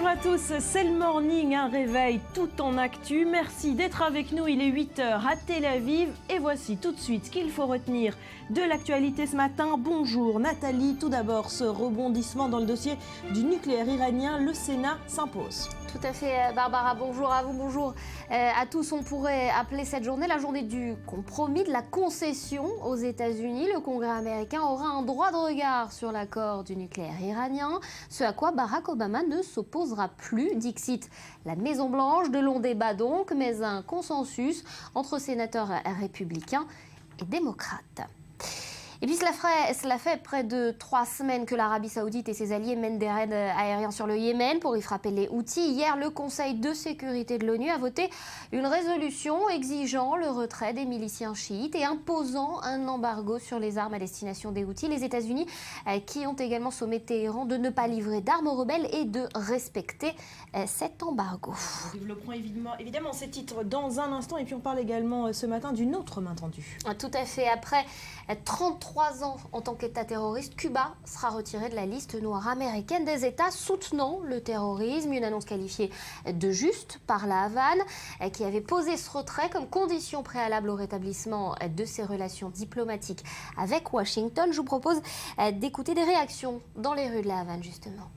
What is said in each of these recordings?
à tous, c'est le morning, un réveil tout en actu. Merci d'être avec nous, il est 8h à Tel Aviv. Et voici tout de suite ce qu'il faut retenir de l'actualité ce matin. Bonjour Nathalie, tout d'abord ce rebondissement dans le dossier du nucléaire iranien, le Sénat s'impose. Tout à fait Barbara, bonjour à vous, bonjour à tous. On pourrait appeler cette journée la journée du compromis, de la concession aux États-Unis. Le Congrès américain aura un droit de regard sur l'accord du nucléaire iranien, ce à quoi Barack Obama ne s'opposera plus. Dixit, la Maison-Blanche, de longs débats donc, mais un consensus entre sénateurs républicains et démocrates. Et puis cela fait près de 3 semaines que l'Arabie Saoudite et ses alliés mènent des raids aériens sur le Yémen pour y frapper les Houthis. Hier, le Conseil de sécurité de l'ONU a voté une résolution exigeant le retrait des miliciens chiites et imposant un embargo sur les armes à destination des Houthis. Les États-Unis qui ont également sommé Téhéran de ne pas livrer d'armes aux rebelles et de respecter cet embargo. Nous développerons évidemment ces titres dans un instant et puis on parle également ce matin d'une autre main tendue. Tout à fait. Après 33 ans en tant qu'État terroriste, Cuba sera retiré de la liste noire américaine des États soutenant le terrorisme. Une annonce qualifiée de juste par la Havane, qui avait posé ce retrait comme condition préalable au rétablissement de ses relations diplomatiques avec Washington. Je vous propose d'écouter des réactions dans les rues de la Havane, justement.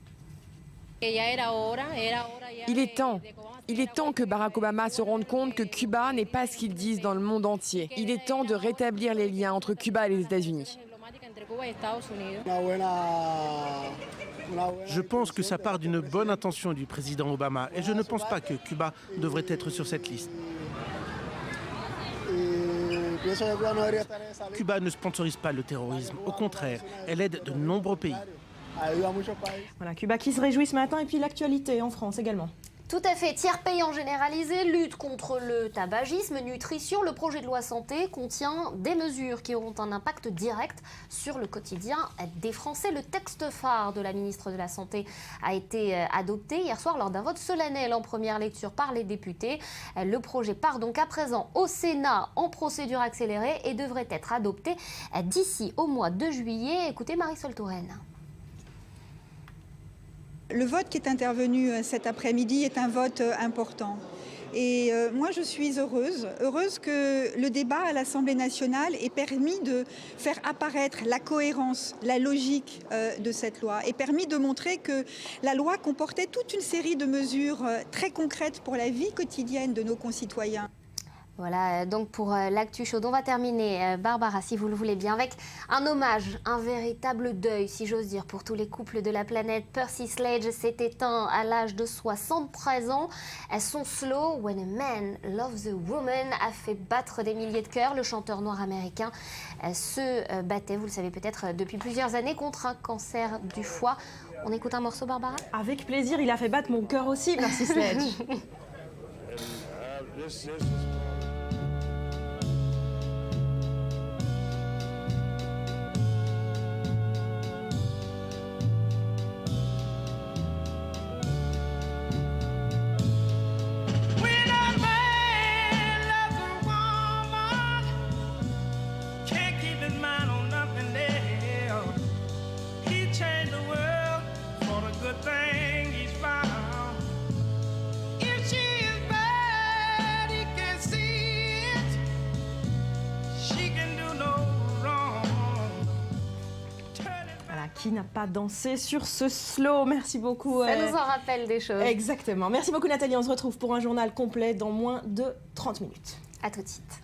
Il est temps que Barack Obama se rende compte que Cuba n'est pas ce qu'ils disent dans le monde entier. Il est temps de rétablir les liens entre Cuba et les États-Unis. Je pense que ça part d'une bonne intention du président Obama et je ne pense pas que Cuba devrait être sur cette liste. Cuba ne sponsorise pas le terrorisme, au contraire, elle aide de nombreux pays. Voilà, Cuba qui se réjouit ce matin et puis l'actualité en France également. Tout à fait. Tiers payant généralisé, lutte contre le tabagisme, nutrition. Le projet de loi santé contient des mesures qui auront un impact direct sur le quotidien des Français. Le texte phare de la ministre de la Santé a été adopté hier soir lors d'un vote solennel en première lecture par les députés. Le projet part donc à présent au Sénat en procédure accélérée et devrait être adopté d'ici au mois de juillet. Écoutez Marisol Touraine. Le vote qui est intervenu cet après-midi est un vote important. Et moi, je suis heureuse que le débat à l'Assemblée nationale ait permis de faire apparaître la cohérence, la logique de cette loi, et permis de montrer que la loi comportait toute une série de mesures très concrètes pour la vie quotidienne de nos concitoyens. Voilà donc pour l'actu chaude. On va terminer, Barbara, si vous le voulez bien, avec un hommage, un véritable deuil, si j'ose dire, pour tous les couples de la planète. Percy Sledge s'est éteint à l'âge de 73 ans. Son slow « When a man loves a woman » a fait battre des milliers de cœurs. Le chanteur noir américain se battait, vous le savez peut-être, depuis plusieurs années contre un cancer du foie. On écoute un morceau, Barbara ? Avec plaisir, il a fait battre mon cœur aussi, Percy Sledge. Qui n'a pas dansé sur ce slow? Merci beaucoup. Ça nous en rappelle des choses. Exactement. Merci beaucoup Nathalie. On se retrouve pour un journal complet dans moins de 30 minutes. À tout de suite.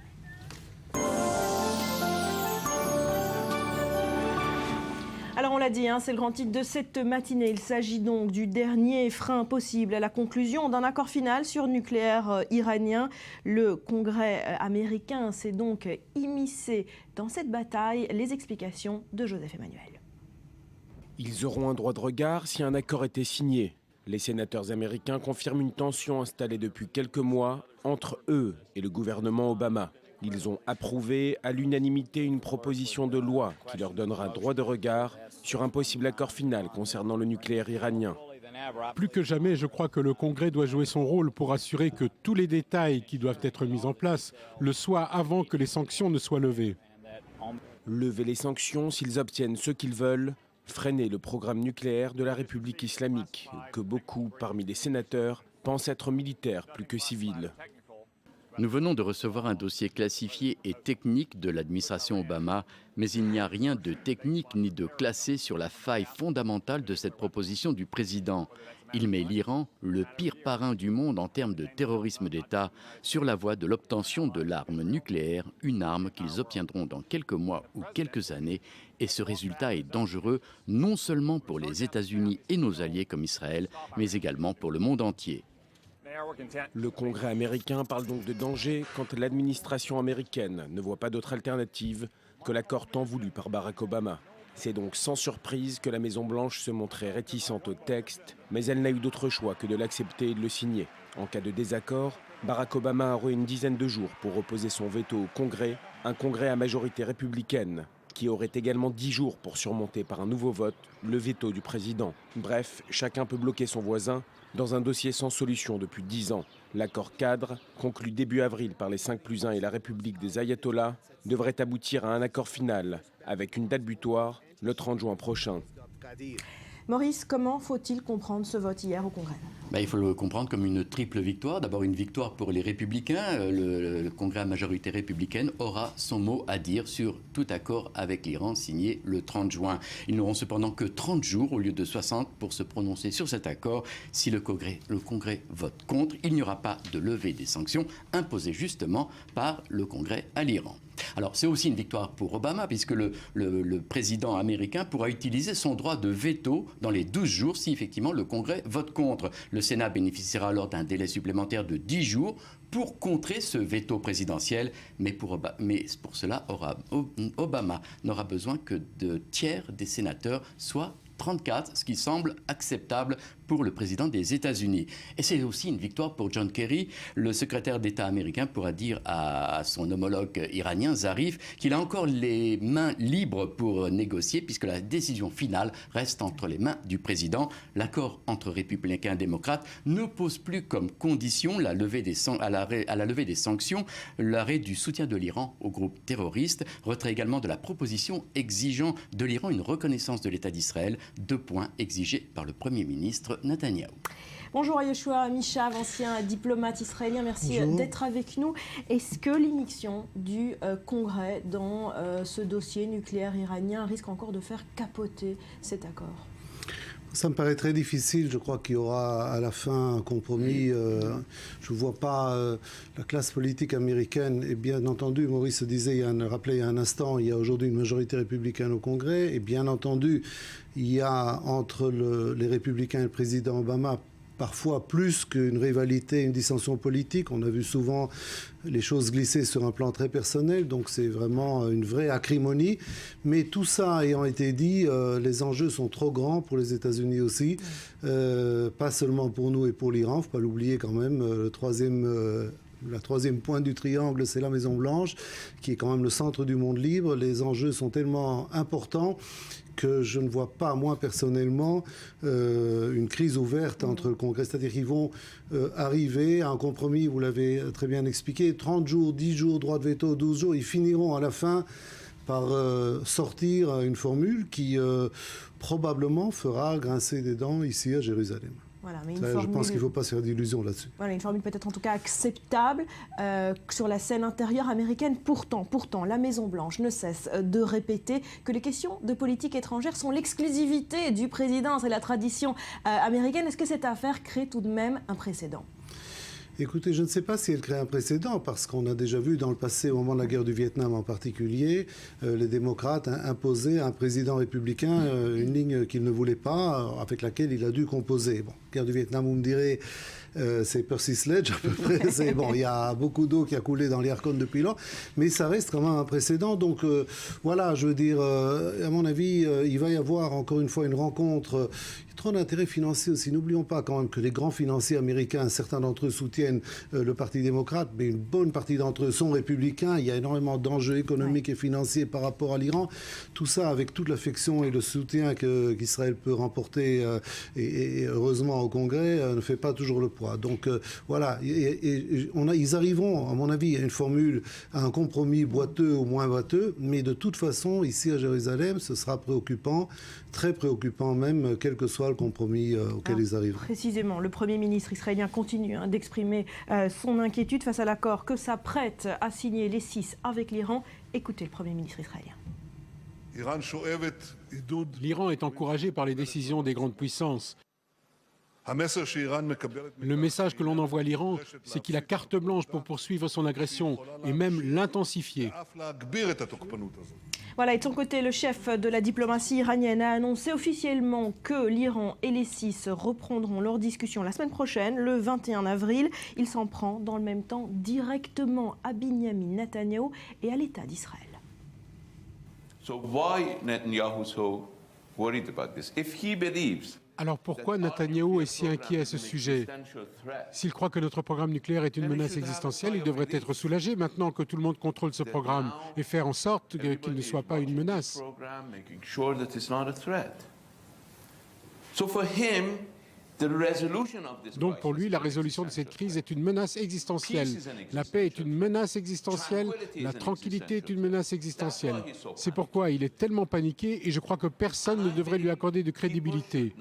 Alors on l'a dit, c'est le grand titre de cette matinée. Il s'agit donc du dernier frein possible à la conclusion d'un accord final sur le nucléaire iranien. Le Congrès américain s'est donc immiscé dans cette bataille. Les explications de Joseph Emmanuel. Ils auront un droit de regard si un accord était signé. Les sénateurs américains confirment une tension installée depuis quelques mois entre eux et le gouvernement Obama. Ils ont approuvé à l'unanimité une proposition de loi qui leur donnera droit de regard sur un possible accord final concernant le nucléaire iranien. Plus que jamais, je crois que le Congrès doit jouer son rôle pour assurer que tous les détails qui doivent être mis en place le soient avant que les sanctions ne soient levées. Lever les sanctions s'ils obtiennent ce qu'ils veulent, freiner le programme nucléaire de la République islamique, que beaucoup parmi les sénateurs pensent être militaire plus que civil. Nous venons de recevoir un dossier classifié et technique de l'administration Obama, mais il n'y a rien de technique ni de classé sur la faille fondamentale de cette proposition du président. Il met l'Iran, le pire parrain du monde en termes de terrorisme d'État, sur la voie de l'obtention de l'arme nucléaire, une arme qu'ils obtiendront dans quelques mois ou quelques années. Et ce résultat est dangereux non seulement pour les États-Unis et nos alliés comme Israël, mais également pour le monde entier. Le Congrès américain parle donc de danger quand l'administration américaine ne voit pas d'autre alternative que l'accord tant voulu par Barack Obama. C'est donc sans surprise que la Maison-Blanche se montrait réticente au texte, mais elle n'a eu d'autre choix que de l'accepter et de le signer. En cas de désaccord, Barack Obama aurait une dizaine de jours pour opposer son veto au Congrès, un Congrès à majorité républicaine, qui aurait également 10 jours pour surmonter par un nouveau vote le veto du président. Bref, chacun peut bloquer son voisin dans un dossier sans solution depuis 10 ans. L'accord cadre, conclu début avril par les 5+1 et la République des Ayatollahs, devrait aboutir à un accord final, avec une date butoir, le 30 juin prochain. Maurice, comment faut-il comprendre ce vote hier au Congrès ? Il faut le comprendre comme une triple victoire. D'abord une victoire pour les Républicains. Le Congrès à majorité républicaine aura son mot à dire sur tout accord avec l'Iran signé le 30 juin. Ils n'auront cependant que 30 jours au lieu de 60 pour se prononcer sur cet accord. Si le Congrès vote contre, il n'y aura pas de levée des sanctions imposées justement par le Congrès à l'Iran. Alors c'est aussi une victoire pour Obama puisque le président américain pourra utiliser son droit de veto dans les 12 jours si effectivement le Congrès vote contre. Le Sénat bénéficiera alors d'un délai supplémentaire de 10 jours pour contrer ce veto présidentiel. Mais pour cela, Obama n'aura besoin que de tiers des sénateurs, soit 34, ce qui semble acceptable pour le président des États-Unis. Et c'est aussi une victoire pour John Kerry. Le secrétaire d'État américain pourra dire à son homologue iranien, Zarif, qu'il a encore les mains libres pour négocier puisque la décision finale reste entre les mains du président. L'accord entre républicains et démocrates ne pose plus comme condition à la levée des sanctions l'arrêt du soutien de l'Iran au groupe terroriste, retrait également de la proposition exigeant de l'Iran une reconnaissance de l'État d'Israël, 2 points exigés par le Premier ministre Netanyahou. Bonjour Yoshua Amishav, ancien diplomate israélien, merci d'être avec nous. Est-ce que l'immixtion du Congrès dans ce dossier nucléaire iranien risque encore de faire capoter cet accord ? Ça me paraît très difficile. Je crois qu'il y aura à la fin un compromis. Je ne vois pas la classe politique américaine. Et bien entendu, Maurice rappelait il y a un instant, il y a aujourd'hui une majorité républicaine au Congrès. Et bien entendu, il y a entre les républicains et le président Obama parfois plus qu'une rivalité, une dissension politique. On a vu souvent les choses glisser sur un plan très personnel, donc c'est vraiment une vraie acrimonie. Mais tout ça ayant été dit, les enjeux sont trop grands pour les États-Unis aussi, pas seulement pour nous et pour l'Iran, il ne faut pas l'oublier quand même, la troisième pointe du triangle, c'est la Maison-Blanche, qui est quand même le centre du monde libre. Les enjeux sont tellement importants que je ne vois pas, moi personnellement, une crise ouverte entre le Congrès. C'est-à-dire qu'ils vont arriver à un compromis, vous l'avez très bien expliqué, 30 jours, 10 jours, droit de veto, 12 jours, ils finiront à la fin par sortir une formule qui probablement fera grincer des dents ici à Jérusalem. Voilà, mais je pense qu'il ne faut pas se faire d'illusions là-dessus. Voilà, une formule peut-être en tout cas acceptable sur la scène intérieure américaine. Pourtant, la Maison-Blanche ne cesse de répéter que les questions de politique étrangère sont l'exclusivité du président. C'est la tradition américaine. Est-ce que cette affaire crée tout de même un précédent ? Écoutez, je ne sais pas si elle crée un précédent, parce qu'on a déjà vu dans le passé, au moment de la guerre du Vietnam en particulier, les démocrates imposaient à un président républicain une ligne qu'il ne voulait pas, avec laquelle il a dû composer. Bon, guerre du Vietnam, vous me direz, c'est Percy Sledge à peu près. Il y a beaucoup d'eau qui a coulé dans les Yukon depuis lors, mais ça reste quand même un précédent. Donc voilà, je veux dire, à mon avis, il va y avoir encore une fois une rencontre. Il y a trop d'intérêts financiers aussi. N'oublions pas quand même que les grands financiers américains, certains d'entre eux soutiennent le Parti démocrate, mais une bonne partie d'entre eux sont républicains. Il y a énormément d'enjeux économiques et financiers par rapport à l'Iran. Tout ça avec toute l'affection et le soutien qu'Israël peut remporter, et heureusement au Congrès, ne fait pas toujours le poids. Donc voilà, ils arriveront, à mon avis, à une formule, à un compromis boiteux ou moins boiteux, mais de toute façon, ici à Jérusalem, ce sera préoccupant, très préoccupant même, quel que soit le compromis auquel ils arrivent. Précisément, le Premier ministre israélien continue d'exprimer son inquiétude face à l'accord que s'apprête à signer les 6 avec l'Iran. Écoutez le Premier ministre israélien. L'Iran est encouragé par les décisions des grandes puissances. Le message que l'on envoie à l'Iran, c'est qu'il a carte blanche pour poursuivre son agression et même l'intensifier. Voilà, et de son côté, le chef de la diplomatie iranienne a annoncé officiellement que l'Iran et les 6 reprendront leurs discussions la semaine prochaine, le 21 avril. Il s'en prend dans le même temps directement à Binyamin Netanyahou et à l'État d'Israël. Alors pourquoi Netanyahou est si inquiet à ce sujet? S'il croit que notre programme nucléaire est une menace existentielle, il devrait être soulagé maintenant que tout le monde contrôle ce programme et faire en sorte qu'il ne soit pas une menace. Donc pour lui, la résolution de cette crise est une menace existentielle. La paix est une menace existentielle, la tranquillité est une menace existentielle. C'est pourquoi il est tellement paniqué et je crois que personne ne devrait lui accorder de crédibilité.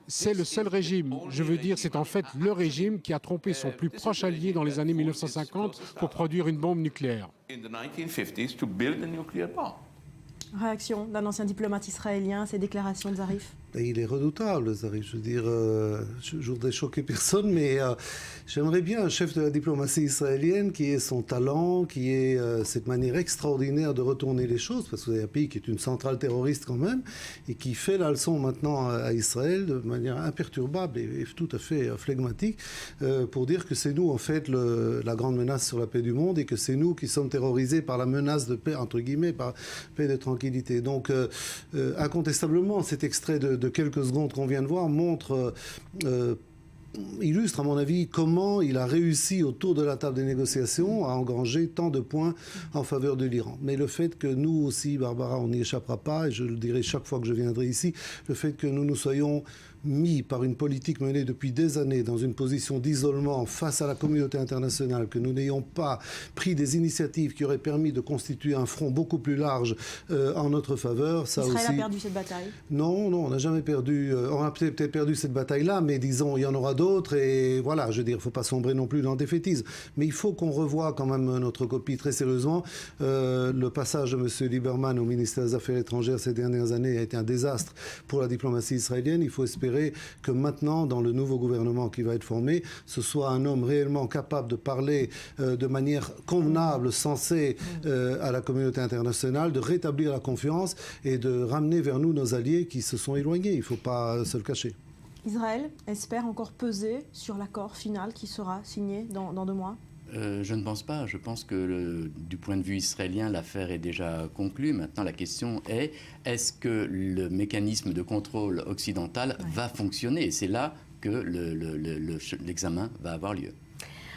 C'est le seul régime, je veux dire, c'est en fait le régime qui a trompé son plus proche allié dans les années 1950 pour produire une bombe nucléaire. Réaction d'un ancien diplomate israélien à ces déclarations de Zarif. Et il est redoutable, Zarif. Je veux dire, je ne voudrais choquer personne, mais j'aimerais bien un chef de la diplomatie israélienne qui ait son talent, qui ait cette manière extraordinaire de retourner les choses, parce que vous avez un pays qui est une centrale terroriste quand même, et qui fait la leçon maintenant à Israël de manière imperturbable et tout à fait flegmatique, pour dire que c'est nous, en fait, la grande menace sur la paix du monde, et que c'est nous qui sommes terrorisés par la menace de paix, entre guillemets, par paix de tranquillité. Donc, incontestablement, cet extrait de quelques secondes qu'on vient de voir montre, illustre à mon avis comment il a réussi autour de la table des négociations à engranger tant de points en faveur de l'Iran. Mais le fait que nous aussi, Barbara, on n'y échappera pas, et je le dirai chaque fois que je viendrai ici, le fait que nous nous soyons mis par une politique menée depuis des années dans une position d'isolement face à la communauté internationale, que nous n'ayons pas pris des initiatives qui auraient permis de constituer un front beaucoup plus large en notre faveur, ça Israël aussi... a perdu cette bataille? Non, on n'a jamais perdu. On a peut-être perdu cette bataille-là, mais disons, il y en aura d'autres, et voilà, je veux dire, il ne faut pas sombrer non plus dans le défaitisme. Mais il faut qu'on revoie quand même notre copie très sérieusement. Le passage de M. Lieberman au ministère des Affaires étrangères ces dernières années a été un désastre pour la diplomatie israélienne. Il faut espérer que maintenant, dans le nouveau gouvernement qui va être formé, ce soit un homme réellement capable de parler de manière convenable, sensée à la communauté internationale, de rétablir la confiance et de ramener vers nous nos alliés qui se sont éloignés. Il ne faut pas se le cacher. Israël espère encore peser sur l'accord final qui sera signé dans 2 mois? Je ne pense pas. Je pense que du point de vue israélien, l'affaire est déjà conclue. Maintenant, la question est-ce que le mécanisme de contrôle occidental va fonctionner? Et c'est là que l'examen va avoir lieu.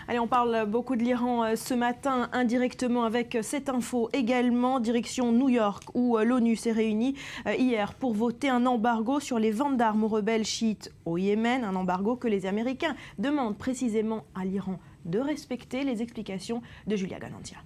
Allez, on parle beaucoup de l'Iran ce matin, indirectement avec cette info également. Direction New York, où l'ONU s'est réunie hier pour voter un embargo sur les ventes d'armes aux rebelles chiites au Yémen. Un embargo que les Américains demandent précisément à l'Iran de respecter. Les explications de Julia Ganandia.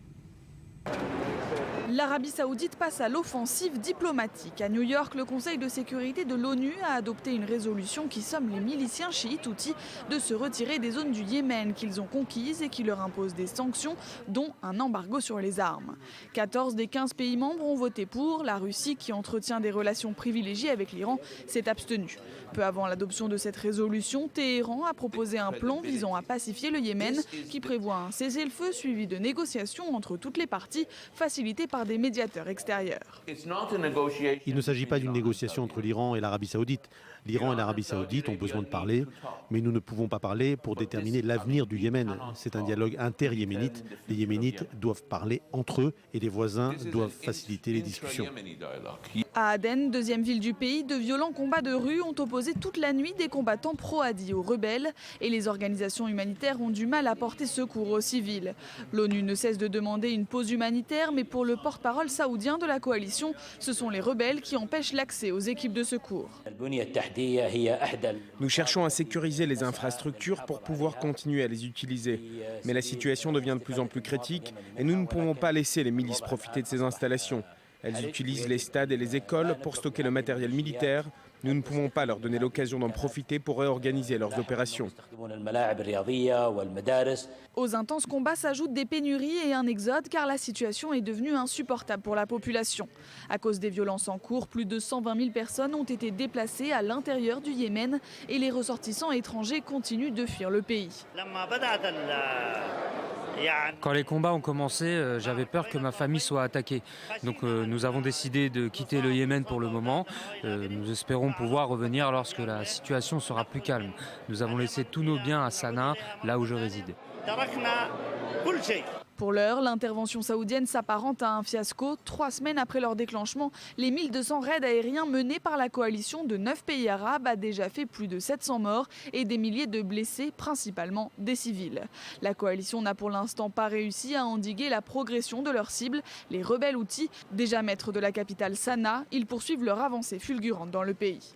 L'Arabie Saoudite passe à l'offensive diplomatique. À New York, le Conseil de sécurité de l'ONU a adopté une résolution qui somme les miliciens chiites houthis de se retirer des zones du Yémen qu'ils ont conquises et qui leur impose des sanctions, dont un embargo sur les armes. 14 des 15 pays membres ont voté pour. La Russie, qui entretient des relations privilégiées avec l'Iran, s'est abstenue. Peu avant l'adoption de cette résolution, Téhéran a proposé un plan visant à pacifier le Yémen qui prévoit un cessez-le-feu suivi de négociations entre toutes les parties, facilité par des médiateurs extérieurs. Il ne s'agit pas d'une négociation entre l'Iran et l'Arabie Saoudite. L'Iran et l'Arabie Saoudite ont besoin de parler, mais nous ne pouvons pas parler pour déterminer l'avenir du Yémen. C'est un dialogue inter-yéménite. Les Yéménites doivent parler entre eux et les voisins doivent faciliter les discussions. À Aden, deuxième ville du pays, de violents combats de rue ont opposé toute la nuit des combattants pro-Hadi aux rebelles et les organisations humanitaires ont du mal à porter secours aux civils. L'ONU ne cesse de demander une pause humanitaire, mais pour le porte-parole saoudien de la coalition, ce sont les rebelles qui empêchent l'accès aux équipes de secours. Nous cherchons à sécuriser les infrastructures pour pouvoir continuer à les utiliser. Mais la situation devient de plus en plus critique et nous ne pouvons pas laisser les milices profiter de ces installations. Elles utilisent les stades et les écoles pour stocker le matériel militaire. Nous ne pouvons pas leur donner l'occasion d'en profiter pour réorganiser leurs opérations. Aux intenses combats s'ajoutent des pénuries et un exode car la situation est devenue insupportable pour la population. À cause des violences en cours, plus de 120 000 personnes ont été déplacées à l'intérieur du Yémen et les ressortissants étrangers continuent de fuir le pays. Quand les combats ont commencé, j'avais peur que ma famille soit attaquée. Donc nous avons décidé de quitter le Yémen pour le moment. Nous espérons pouvoir revenir lorsque la situation sera plus calme. Nous avons laissé tous nos biens à Sanaa, là où je réside. Pour l'heure, l'intervention saoudienne s'apparente à un fiasco. 3 semaines après leur déclenchement, les 1200 raids aériens menés par la coalition de 9 pays arabes a déjà fait plus de 700 morts et des milliers de blessés, principalement des civils. La coalition n'a pour l'instant pas réussi à endiguer la progression de leurs cibles. Les rebelles Houthis, déjà maîtres de la capitale Sanaa, ils poursuivent leur avancée fulgurante dans le pays.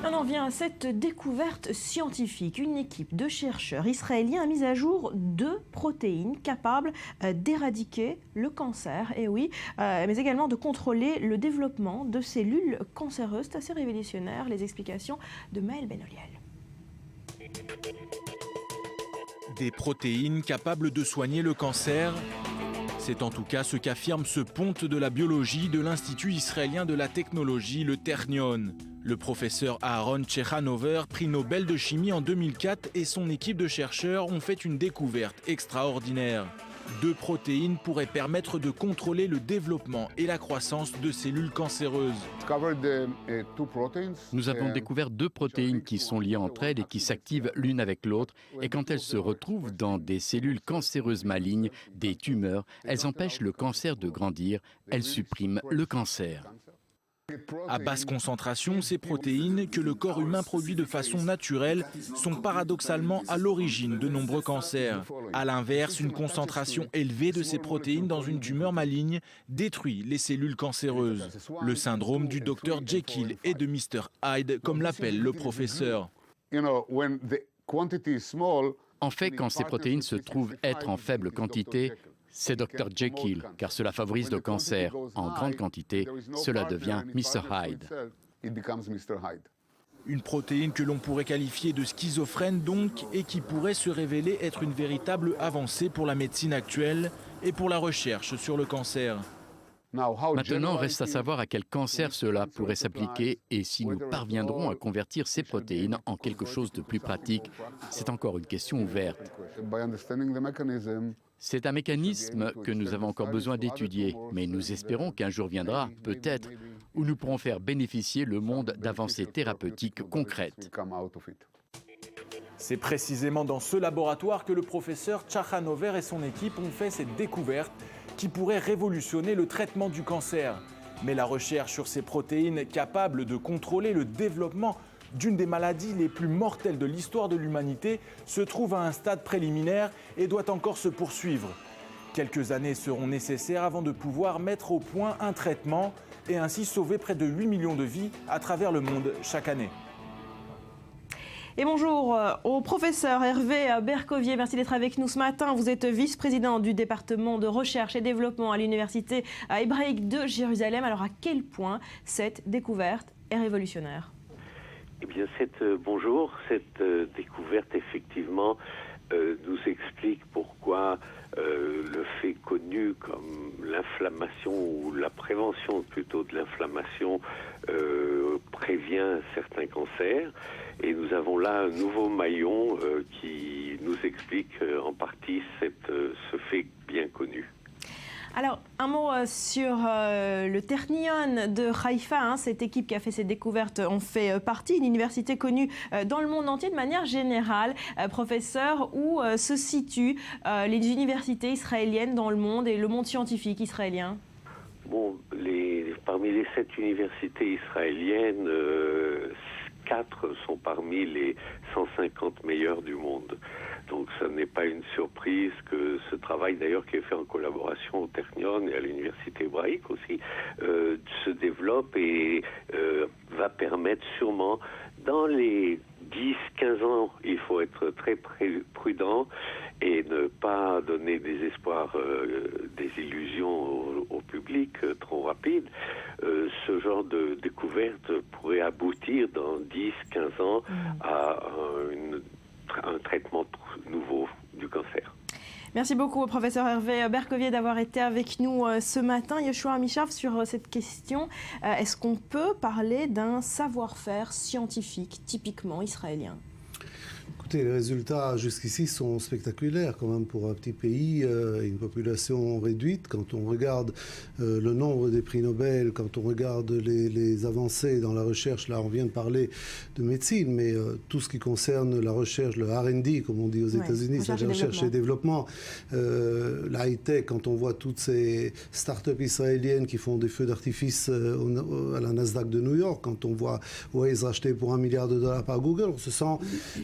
On en vient à cette découverte scientifique. Une équipe de chercheurs israéliens a mis à jour 2 protéines capables d'éradiquer le cancer, et oui, mais également de contrôler le développement de cellules cancéreuses. C'est assez révolutionnaire. Les explications de Maël Benoliel. Des protéines capables de soigner le cancer. C'est en tout cas ce qu'affirme ce ponte de la biologie de l'Institut israélien de la technologie, le Ternion. Le professeur Aaron Chechanover, prix Nobel de chimie en 2004, et son équipe de chercheurs ont fait une découverte extraordinaire. 2 protéines pourraient permettre de contrôler le développement et la croissance de cellules cancéreuses. Nous avons découvert 2 protéines qui sont liées entre elles et qui s'activent l'une avec l'autre. Et quand elles se retrouvent dans des cellules cancéreuses malignes, des tumeurs, elles empêchent le cancer de grandir, elles suppriment le cancer. À basse concentration, ces protéines, que le corps humain produit de façon naturelle, sont paradoxalement à l'origine de nombreux cancers. A l'inverse, une concentration élevée de ces protéines dans une tumeur maligne détruit les cellules cancéreuses. Le syndrome du Dr Jekyll et de Mr Hyde, comme l'appelle le professeur. En fait, quand ces protéines se trouvent être en faible quantité, c'est Dr Jekyll, car cela favorise le cancer. En grande quantité, cela devient Mr Hyde. Une protéine que l'on pourrait qualifier de schizophrène donc, et qui pourrait se révéler être une véritable avancée pour la médecine actuelle et pour la recherche sur le cancer. Maintenant, reste à savoir à quel cancer cela pourrait s'appliquer et si nous parviendrons à convertir ces protéines en quelque chose de plus pratique. C'est encore une question ouverte. C'est un mécanisme que nous avons encore besoin d'étudier, mais nous espérons qu'un jour viendra, peut-être, où nous pourrons faire bénéficier le monde d'avancées thérapeutiques concrètes. C'est précisément dans ce laboratoire que le professeur Chechanover et son équipe ont fait cette découverte qui pourrait révolutionner le traitement du cancer. Mais la recherche sur ces protéines capables de contrôler le développement d'une des maladies les plus mortelles de l'histoire de l'humanité se trouve à un stade préliminaire et doit encore se poursuivre. Quelques années seront nécessaires avant de pouvoir mettre au point un traitement et ainsi sauver près de 8 millions de vies à travers le monde chaque année. Et bonjour au professeur Hervé Bercovier, merci d'être avec nous ce matin. Vous êtes vice-président du département de recherche et développement à l'université hébraïque de Jérusalem. Alors à quel point cette découverte est révolutionnaire ? Eh bien, bonjour, cette découverte, effectivement, nous explique pourquoi le fait connu comme l'inflammation, ou la prévention plutôt de l'inflammation, prévient certains cancers. Et nous avons là un nouveau maillon qui nous explique en partie ce fait bien connu. Alors, un mot sur le Ternion de Haïfa. Cette équipe qui a fait cette découverte en fait partie, une université connue dans le monde entier de manière générale. Professeur, où se situent les universités israéliennes dans le monde et le monde scientifique israélien ? Bon, parmi les 7 universités israéliennes, 4 sont parmi les 150 meilleurs du monde. Donc ce n'est pas une surprise que ce travail, d'ailleurs, qui est fait en collaboration au Technion et à l'Université hébraïque aussi, se développe et va permettre sûrement, dans les 10-15 ans, il faut être très prudent et ne pas donner des espoirs, des illusions au public trop rapides. Ce genre de découverte pourrait aboutir dans 10-15 ans à un traitement nouveau du cancer. Merci beaucoup au professeur Hervé Bercovier d'avoir été avec nous ce matin. Yoshua Amichaf, sur cette question, est-ce qu'on peut parler d'un savoir-faire scientifique typiquement israélien ? Écoutez, les résultats jusqu'ici sont spectaculaires quand même pour un petit pays, une population réduite. Quand on regarde le nombre des prix Nobel, quand on regarde les avancées dans la recherche, là on vient de parler de médecine, mais tout ce qui concerne la recherche, le R&D comme on dit aux États-Unis, c'est la recherche et développement, la high-tech, quand on voit toutes ces start-up israéliennes qui font des feux d'artifice à la Nasdaq de New York, quand on voit Waze racheté pour $1 milliard par Google, on se sent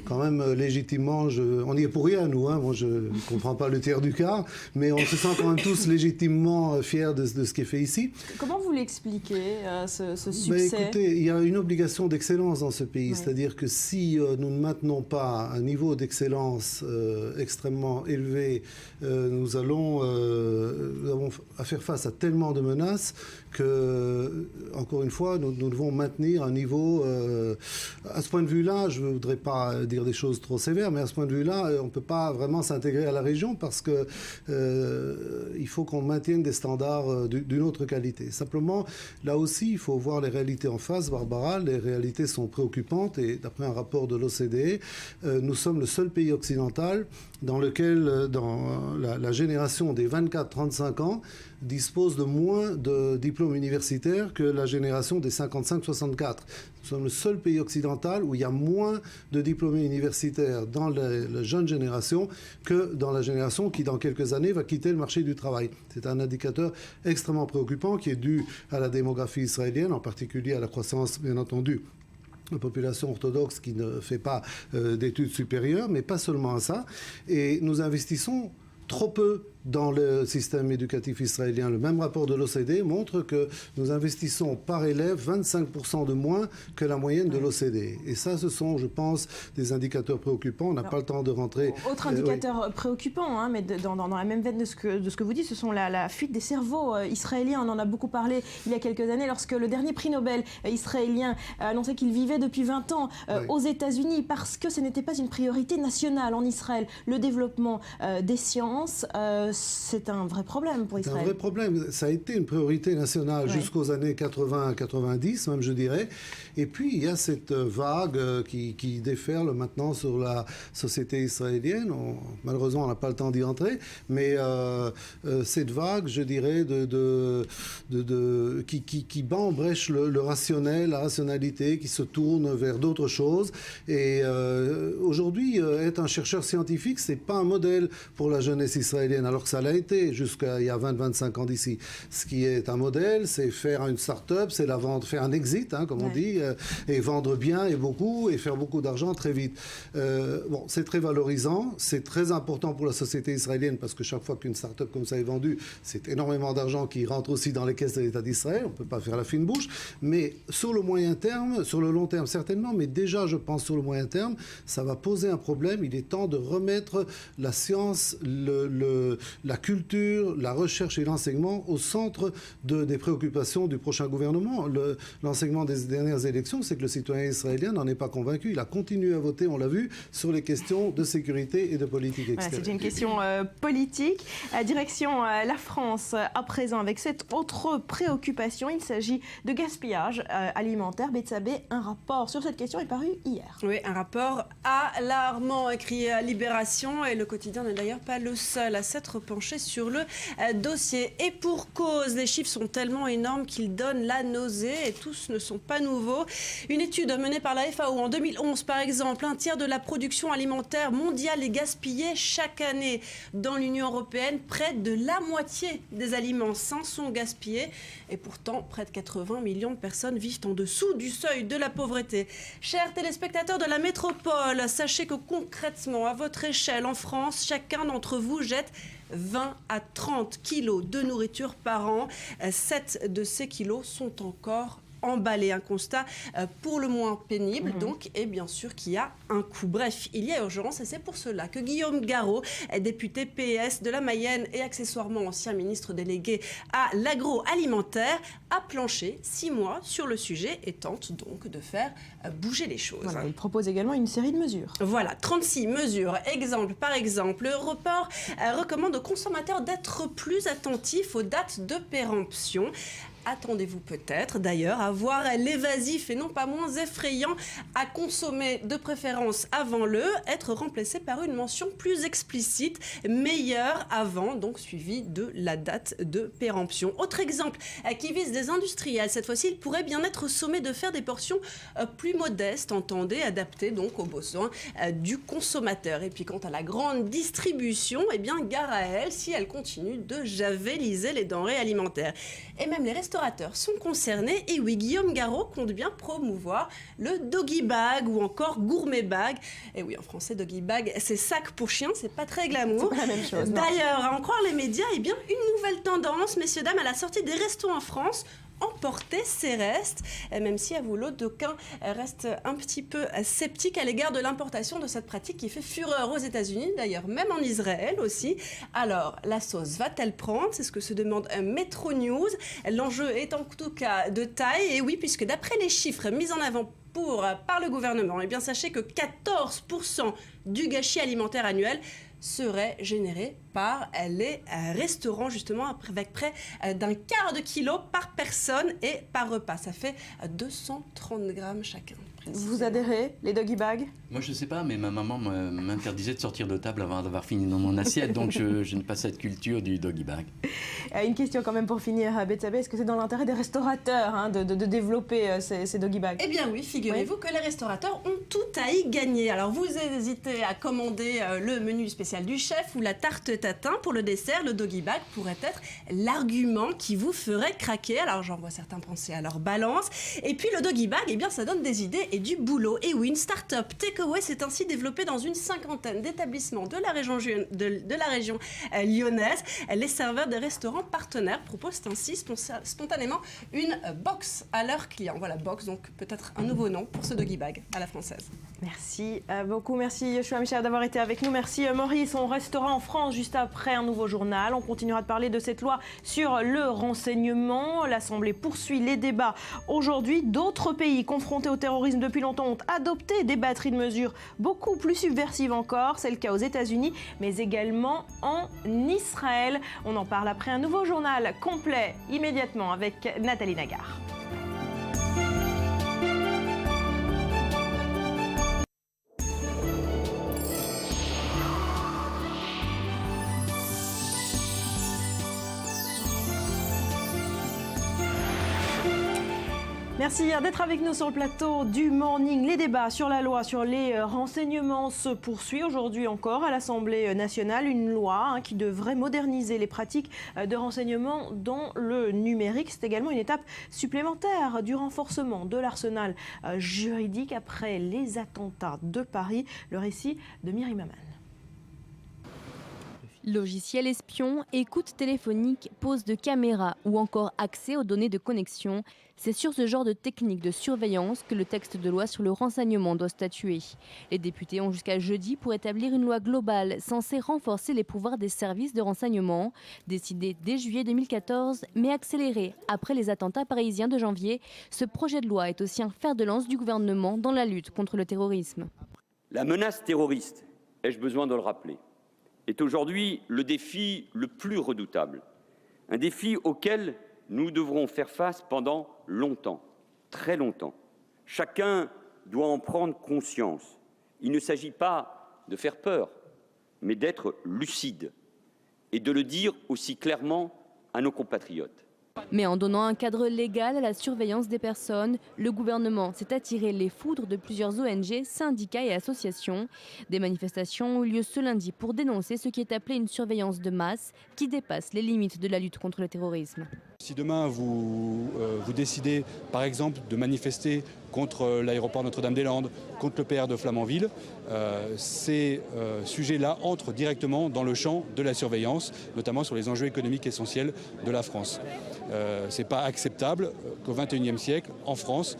quand même légitimement, on n'y est pour rien nous, moi je ne comprends pas le tiers du quart, mais on se sent quand même tous légitimement fiers de ce qui est fait ici. Comment vous l'expliquez, ce succès ? Écoutez, il y a une obligation d'excellence dans ce pays, c'est-à-dire que si nous ne maintenons pas un niveau d'excellence extrêmement élevé, nous avons à faire face à tellement de menaces que, encore une fois, nous devons maintenir un niveau. À ce point de vue-là, je ne voudrais pas dire des choses trop sévères, mais à ce point de vue-là, on ne peut pas vraiment s'intégrer à la région parce que il faut qu'on maintienne des standards d'une autre qualité. Simplement, là aussi, il faut voir les réalités en face. Barbara, les réalités sont préoccupantes et d'après un rapport de l'OCDE, nous sommes le seul pays occidental dans lequel, dans la génération des 24-35 ans, dispose de moins de diplômes universitaires que la génération des 55-64. Nous sommes le seul pays occidental où il y a moins de diplômés universitaires dans la jeune génération que dans la génération qui, dans quelques années, va quitter le marché du travail. C'est un indicateur extrêmement préoccupant qui est dû à la démographie israélienne, en particulier à la croissance, bien entendu, la population orthodoxe qui ne fait pas d'études supérieures, mais pas seulement à ça. Et nous investissons trop peu dans le système éducatif israélien. Le même rapport de l'OCDE montre que nous investissons par élève 25% de moins que la moyenne de l'OCDE. Et ça, ce sont, je pense, des indicateurs préoccupants. On n'a pas le temps de rentrer... Autre indicateur préoccupant, mais dans la même veine de ce que vous dites, ce sont la fuite des cerveaux israéliens. On en a beaucoup parlé il y a quelques années lorsque le dernier prix Nobel israélien a annoncé qu'il vivait depuis 20 ans aux États-Unis parce que ce n'était pas une priorité nationale en Israël. Le développement des sciences, c'est un vrai problème pour Israël. C'est un vrai problème. Ça a été une priorité nationale jusqu'aux années 80-90, même je dirais. Et puis, il y a cette vague qui déferle maintenant sur la société israélienne. Malheureusement, on n'a pas le temps d'y entrer. Mais cette vague, je dirais, qui bat en brèche le rationnel, la rationalité, qui se tourne vers d'autres choses. Et aujourd'hui, être un chercheur scientifique, ce n'est pas un modèle pour la jeunesse israélienne. Alors que ça l'a été jusqu'à il y a 20-25 ans d'ici. Ce qui est un modèle, c'est faire une start-up, c'est la vendre, faire un exit, comme on dit, et vendre bien et beaucoup, et faire beaucoup d'argent très vite. C'est très valorisant, c'est très important pour la société israélienne, parce que chaque fois qu'une start-up comme ça est vendue, c'est énormément d'argent qui rentre aussi dans les caisses de l'État d'Israël, on ne peut pas faire la fine bouche, mais sur le moyen terme, sur le long terme certainement, mais déjà je pense sur le moyen terme, ça va poser un problème. Il est temps de remettre la science, la culture, la recherche et l'enseignement au centre des préoccupations du prochain gouvernement. L'enseignement des dernières élections, c'est que le citoyen israélien n'en est pas convaincu. Il a continué à voter, on l'a vu, sur les questions de sécurité et de politique extérieure. C'est une question politique. Direction la France à présent avec cette autre préoccupation. Il s'agit de gaspillage alimentaire. Betsabé, un rapport sur cette question est paru hier. Oui, un rapport alarmant écrit à Libération et le quotidien n'est d'ailleurs pas le seul à s'être penché sur le dossier. Et pour cause, les chiffres sont tellement énormes qu'ils donnent la nausée et tous ne sont pas nouveaux. Une étude menée par la FAO en 2011, par exemple, un tiers de la production alimentaire mondiale est gaspillée chaque année. Dans l'Union européenne, près de la moitié des aliments sains sont gaspillés. Et pourtant, près de 80 millions de personnes vivent en dessous du seuil de la pauvreté. Chers téléspectateurs de la métropole, sachez que concrètement, à votre échelle en France, chacun d'entre vous jette 20 à 30 kilos de nourriture par an. 7 de ces kilos sont encore emballés. Un constat pour le moins pénible, donc, et bien sûr qu'il y a un coût. Bref, il y a urgence et c'est pour cela que Guillaume Garot, député PS de la Mayenne et accessoirement ancien ministre délégué à l'agroalimentaire, a planché 6 mois sur le sujet et tente donc de faire bouger les choses. Voilà, il propose également une série de mesures. Voilà, 36 mesures. Exemple, par exemple, le report recommande aux consommateurs d'être plus attentifs aux dates de péremption. Attendez-vous peut-être d'ailleurs à voir l'évasif et non pas moins effrayant à consommer de préférence avant le être remplacé par une mention plus explicite, meilleur avant, donc suivi de la date de péremption. Autre exemple qui vise des industriels, cette fois-ci il pourrait bien être sommé de faire des portions plus modestes, entendez, adaptées donc aux besoins du consommateur. Et puis quant à la grande distribution, eh bien gare à elle si elle continue de javeliser les denrées alimentaires. Et même les restaurateurs sont concernés. Et oui, Guillaume Garot compte bien promouvoir le doggy bag ou encore gourmet bag. Et oui, en français, doggy bag, c'est sac pour chien, c'est pas très glamour. C'est pas la même chose. D'ailleurs, à en croire les médias, eh bien, une nouvelle tendance, messieurs, dames, à la sortie des restos en France, emporter ces restes, même si à vouloir d'aucuns restent un petit peu sceptiques à l'égard de l'importation de cette pratique qui fait fureur aux États-Unis, d'ailleurs même en Israël aussi. Alors, la sauce va-t-elle prendre? C'est ce que se demande Metro News. L'enjeu est en tout cas de taille, et oui, puisque d'après les chiffres mis en avant par le gouvernement, eh bien sachez que 14% du gâchis alimentaire annuel serait généré par les restaurants, justement, avec près d'un quart de kilo par personne et par repas. Ça fait 230 grammes chacun. Vous adhérez, les doggy bags? Moi, je ne sais pas, mais ma maman m'interdisait de sortir de table avant d'avoir fini dans mon assiette, donc je n'ai pas cette culture du doggy bag. Une question quand même pour finir, Betsabé, est-ce que c'est dans l'intérêt des restaurateurs de développer ces doggy bags? Eh bien oui, figurez-vous que les restaurateurs ont tout à y gagner. Alors vous hésitez à commander le menu spécial du chef ou la tarte tatin. Pour le dessert, le doggy bag pourrait être l'argument qui vous ferait craquer. Alors j'en vois certains penser à leur balance. Et puis le doggy bag, eh bien ça donne des idées et du boulot. Et oui, une start-up Takeaway s'est ainsi développée dans une 50aine d'établissements de la région lyonnaise. Les serveurs des restaurants partenaires proposent ainsi spontanément une box à leurs clients. Voilà, box, donc peut-être un nouveau nom pour ce doggy bag à la française. Merci beaucoup, merci Yoshua Michel d'avoir été avec nous. Merci Maurice, on restera en France juste après un nouveau journal. On continuera de parler de cette loi sur le renseignement. L'Assemblée poursuit les débats aujourd'hui. D'autres pays confrontés au terrorisme depuis longtemps ont adopté des batteries de mesures beaucoup plus subversives encore. C'est le cas aux États-Unis, mais également en Israël. On en parle après un nouveau journal complet immédiatement avec Nathalie Nagar. Merci d'être avec nous sur le plateau du Morning. Les débats sur la loi sur les renseignements se poursuivent aujourd'hui encore à l'Assemblée nationale. Une loi qui devrait moderniser les pratiques de renseignement dans le numérique. C'est également une étape supplémentaire du renforcement de l'arsenal juridique après les attentats de Paris. Le récit de Myriam Aman. Logiciel espion, écoute téléphonique, pose de caméra ou encore accès aux données de connexion, c'est sur ce genre de technique de surveillance que le texte de loi sur le renseignement doit statuer. Les députés ont jusqu'à jeudi pour établir une loi globale censée renforcer les pouvoirs des services de renseignement, décidée dès juillet 2014 mais accélérée après les attentats parisiens de janvier. Ce projet de loi est aussi un fer de lance du gouvernement dans la lutte contre le terrorisme. La menace terroriste, ai-je besoin de le rappeler, est aujourd'hui le défi le plus redoutable, un défi auquel nous devrons faire face pendant longtemps, très longtemps. Chacun doit en prendre conscience. Il ne s'agit pas de faire peur, mais d'être lucide et de le dire aussi clairement à nos compatriotes. Mais en donnant un cadre légal à la surveillance des personnes, le gouvernement s'est attiré les foudres de plusieurs ONG, syndicats et associations. Des manifestations ont eu lieu ce lundi pour dénoncer ce qui est appelé une surveillance de masse qui dépasse les limites de la lutte contre le terrorisme. Si demain vous décidez par exemple de manifester contre l'aéroport Notre-Dame-des-Landes, contre le PR de Flamanville, ces sujets-là entrent directement dans le champ de la surveillance, notamment sur les enjeux économiques essentiels de la France. Ce n'est pas acceptable qu'au XXIe siècle, en France,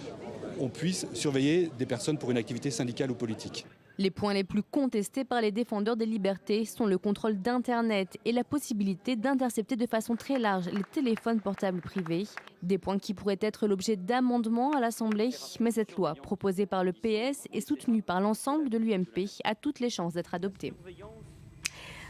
on puisse surveiller des personnes pour une activité syndicale ou politique. Les points les plus contestés par les défendeurs des libertés sont le contrôle d'Internet et la possibilité d'intercepter de façon très large les téléphones portables privés. Des points qui pourraient être l'objet d'amendements à l'Assemblée. Mais cette loi, proposée par le PS et soutenue par l'ensemble de l'UMP, a toutes les chances d'être adoptée.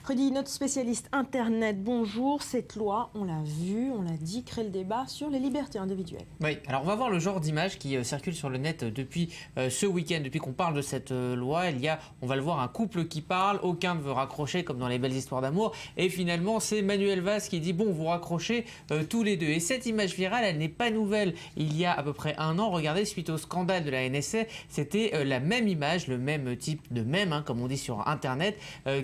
Rudy, notre spécialiste Internet, bonjour. Cette loi, on l'a vu, on l'a dit, crée le débat sur les libertés individuelles. Oui, alors on va voir le genre d'image qui circule sur le net depuis ce week-end, depuis qu'on parle de cette loi. Il y a, on va le voir, un couple qui parle, aucun ne veut raccrocher comme dans les belles histoires d'amour. Et finalement, c'est Manuel Valls qui dit, bon, vous raccrochez tous les deux. Et cette image virale, elle n'est pas nouvelle. Il y a à peu près un an, regardez, suite au scandale de la NSA, c'était la même image, le même type de mème, comme on dit sur Internet,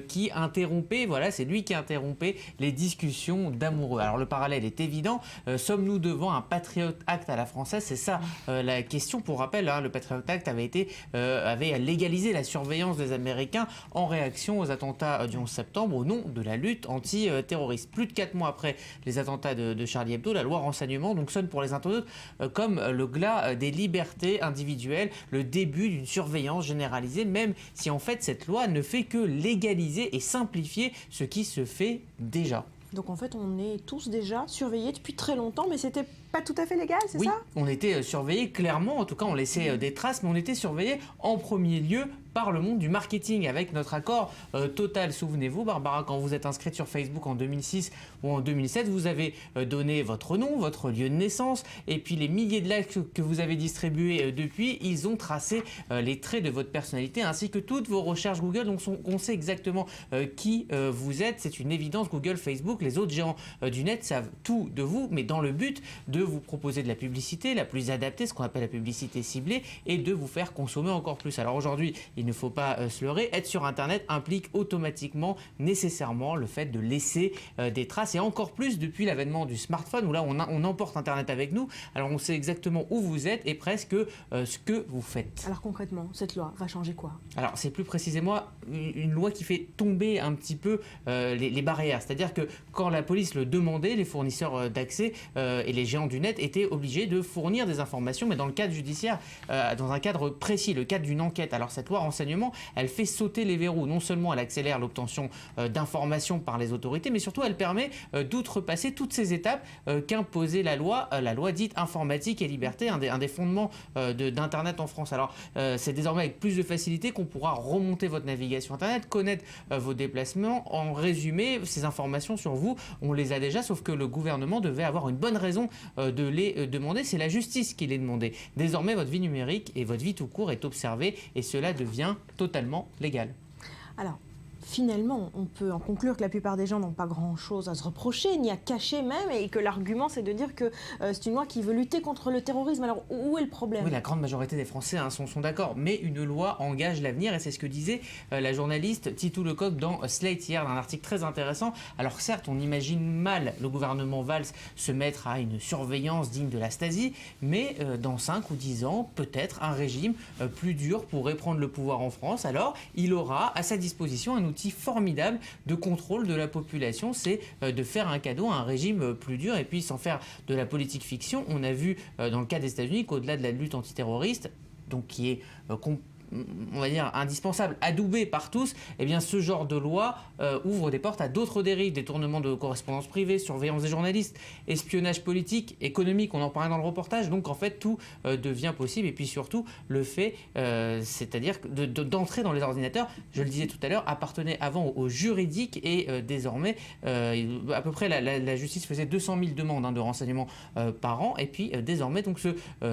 qui interrompait. Voilà, c'est lui qui interrompait les discussions d'amoureux. Alors le parallèle est évident. Sommes-nous devant un Patriot Act à la française? C'est ça la question. Pour rappel, le Patriot Act avait légalisé la surveillance des Américains en réaction aux attentats du 11 septembre au nom de la lutte anti-terroriste. Plus de 4 mois après les attentats de Charlie Hebdo, la loi renseignement sonne pour les internautes comme le glas des libertés individuelles, le début d'une surveillance généralisée, même si en fait cette loi ne fait que légaliser et simplifier ce qui se fait déjà. Donc en fait, on est tous déjà surveillés depuis très longtemps, mais c'était pas tout à fait légal, c'est ça? Oui, on était surveillés clairement, en tout cas on laissait des traces, mais on était surveillés en premier lieu par le monde du marketing avec notre accord total. Souvenez-vous, Barbara, quand vous êtes inscrite sur Facebook en 2006 ou en 2007, vous avez donné votre nom, votre lieu de naissance, et puis les milliers de likes que vous avez distribués depuis, ils ont tracé les traits de votre personnalité ainsi que toutes vos recherches Google. Donc on sait exactement qui vous êtes. C'est une évidence. Google, Facebook, les autres géants du net savent tout de vous, mais dans le but de vous proposer de la publicité la plus adaptée, ce qu'on appelle la publicité ciblée, et de vous faire consommer encore plus. Alors aujourd'hui, il ne faut pas se leurrer, être sur Internet implique automatiquement, nécessairement, le fait de laisser des traces, et encore plus depuis l'avènement du smartphone, où là on emporte Internet avec nous, alors on sait exactement où vous êtes et presque ce que vous faites. Alors concrètement, cette loi va changer quoi? Alors c'est plus précisément une loi qui fait tomber un petit peu les barrières, c'est-à-dire que quand la police le demandait, les fournisseurs d'accès et les géants du net étaient obligés de fournir des informations, mais dans le cadre judiciaire, dans un cadre précis, le cadre d'une enquête. Alors cette loi renseignement, elle fait sauter les verrous. Non seulement elle accélère l'obtention d'informations par les autorités, mais surtout elle permet d'outrepasser toutes ces étapes qu'imposait la loi dite informatique et liberté, un des fondements d'Internet en France. Alors c'est désormais avec plus de facilité qu'on pourra remonter votre navigation Internet, connaître vos déplacements. En résumé, ces informations sur vous, on les a déjà, sauf que le gouvernement devait avoir une bonne raison de les demander. C'est la justice qui les demandait. Désormais, votre vie numérique et votre vie tout court est observée, et cela devient totalement légal. Alors, finalement, on peut en conclure que la plupart des gens n'ont pas grand-chose à se reprocher, ni à cacher même, et que l'argument, c'est de dire que c'est une loi qui veut lutter contre le terrorisme. Alors, où est le problème? Oui, la grande majorité des Français sont d'accord, mais une loi engage l'avenir, et c'est ce que disait la journaliste Titou Lecoq dans Slate hier, dans un article très intéressant. Alors certes, on imagine mal le gouvernement Valls se mettre à une surveillance digne de la Stasi, mais dans 5 ou 10 ans, peut-être un régime plus dur pourrait prendre le pouvoir en France. Alors, il aura à sa disposition un outil formidable de contrôle de la population, c'est de faire un cadeau à un régime plus dur, et puis sans faire de la politique fiction. On a vu dans le cas des États-Unis qu'au-delà de la lutte antiterroriste, donc qui est on va dire indispensable, adoubé par tous, eh bien ce genre de loi ouvre des portes à d'autres dérives, détournement de correspondance privée, surveillance des journalistes, espionnage politique, économique, on en parlait dans le reportage. Donc en fait tout devient possible, et puis surtout le fait, c'est-à-dire d'entrer dans les ordinateurs, je le disais tout à l'heure, appartenait avant au juridique, et désormais à peu près la justice faisait 200 000 demandes de renseignements par an, et puis désormais donc ce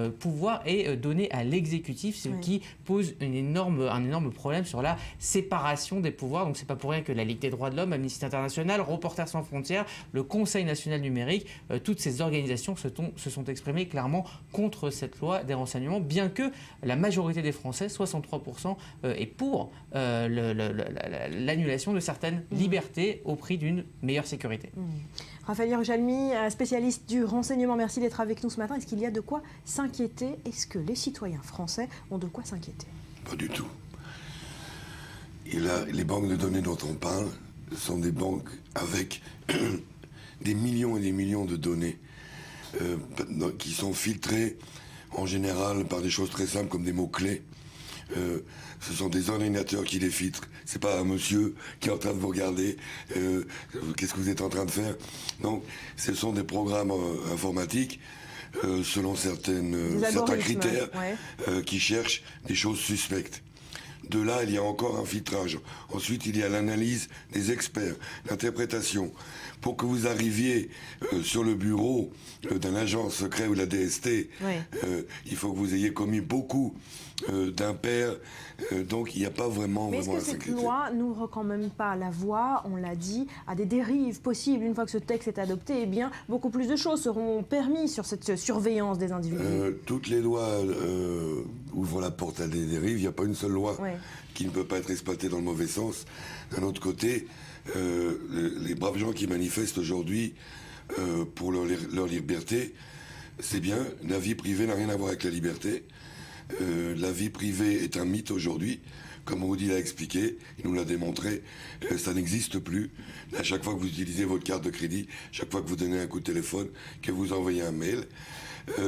pouvoir est donné à l'exécutif, ce qui pose un énorme problème sur la séparation des pouvoirs. Donc c'est pas pour rien que la Ligue des droits de l'homme, Amnesty International, Reporters sans frontières, le Conseil national numérique, toutes ces organisations se sont exprimées clairement contre cette loi des renseignements, bien que la majorité des Français, 63%, est pour l'annulation de certaines libertés au prix d'une meilleure sécurité. Raphaël Yerouchalmi, spécialiste du renseignement, merci d'être avec nous ce matin. Est-ce qu'il y a de quoi s'inquiéter? Est-ce que les citoyens français ont de quoi s'inquiéter? Pas du tout. Et là, les banques de données dont on parle sont des banques avec des millions et des millions de données qui sont filtrées en général par des choses très simples comme des mots-clés. Ce sont des ordinateurs qui les filtrent. C'est pas un monsieur qui est en train de vous regarder. Qu'est-ce que vous êtes en train de faire? Donc, ce sont des programmes informatiques selon certains critères qui cherchent des choses suspectes. De là, il y a encore un filtrage. Ensuite, il y a l'analyse des experts, l'interprétation. Pour que vous arriviez sur le bureau d'un agent secret ou la DST, il faut que vous ayez commis beaucoup d'impairs. Donc, il n'y a pas vraiment... Mais est-ce que cette loi n'ouvre quand même pas la voie, on l'a dit, à des dérives possibles? Une fois que ce texte est adopté, eh bien, beaucoup plus de choses seront permises sur cette surveillance des individus. Toutes les lois ouvrent la porte à des dérives. Il n'y a pas une seule loi qui ne peut pas être exploitée dans le mauvais sens. D'un autre côté, les braves gens qui manifestent aujourd'hui pour leur liberté, c'est bien, la vie privée n'a rien à voir avec la liberté. La vie privée est un mythe aujourd'hui, comme Rudy l'a expliqué, il nous l'a démontré, ça n'existe plus. À chaque fois que vous utilisez votre carte de crédit, chaque fois que vous donnez un coup de téléphone, que vous envoyez un mail.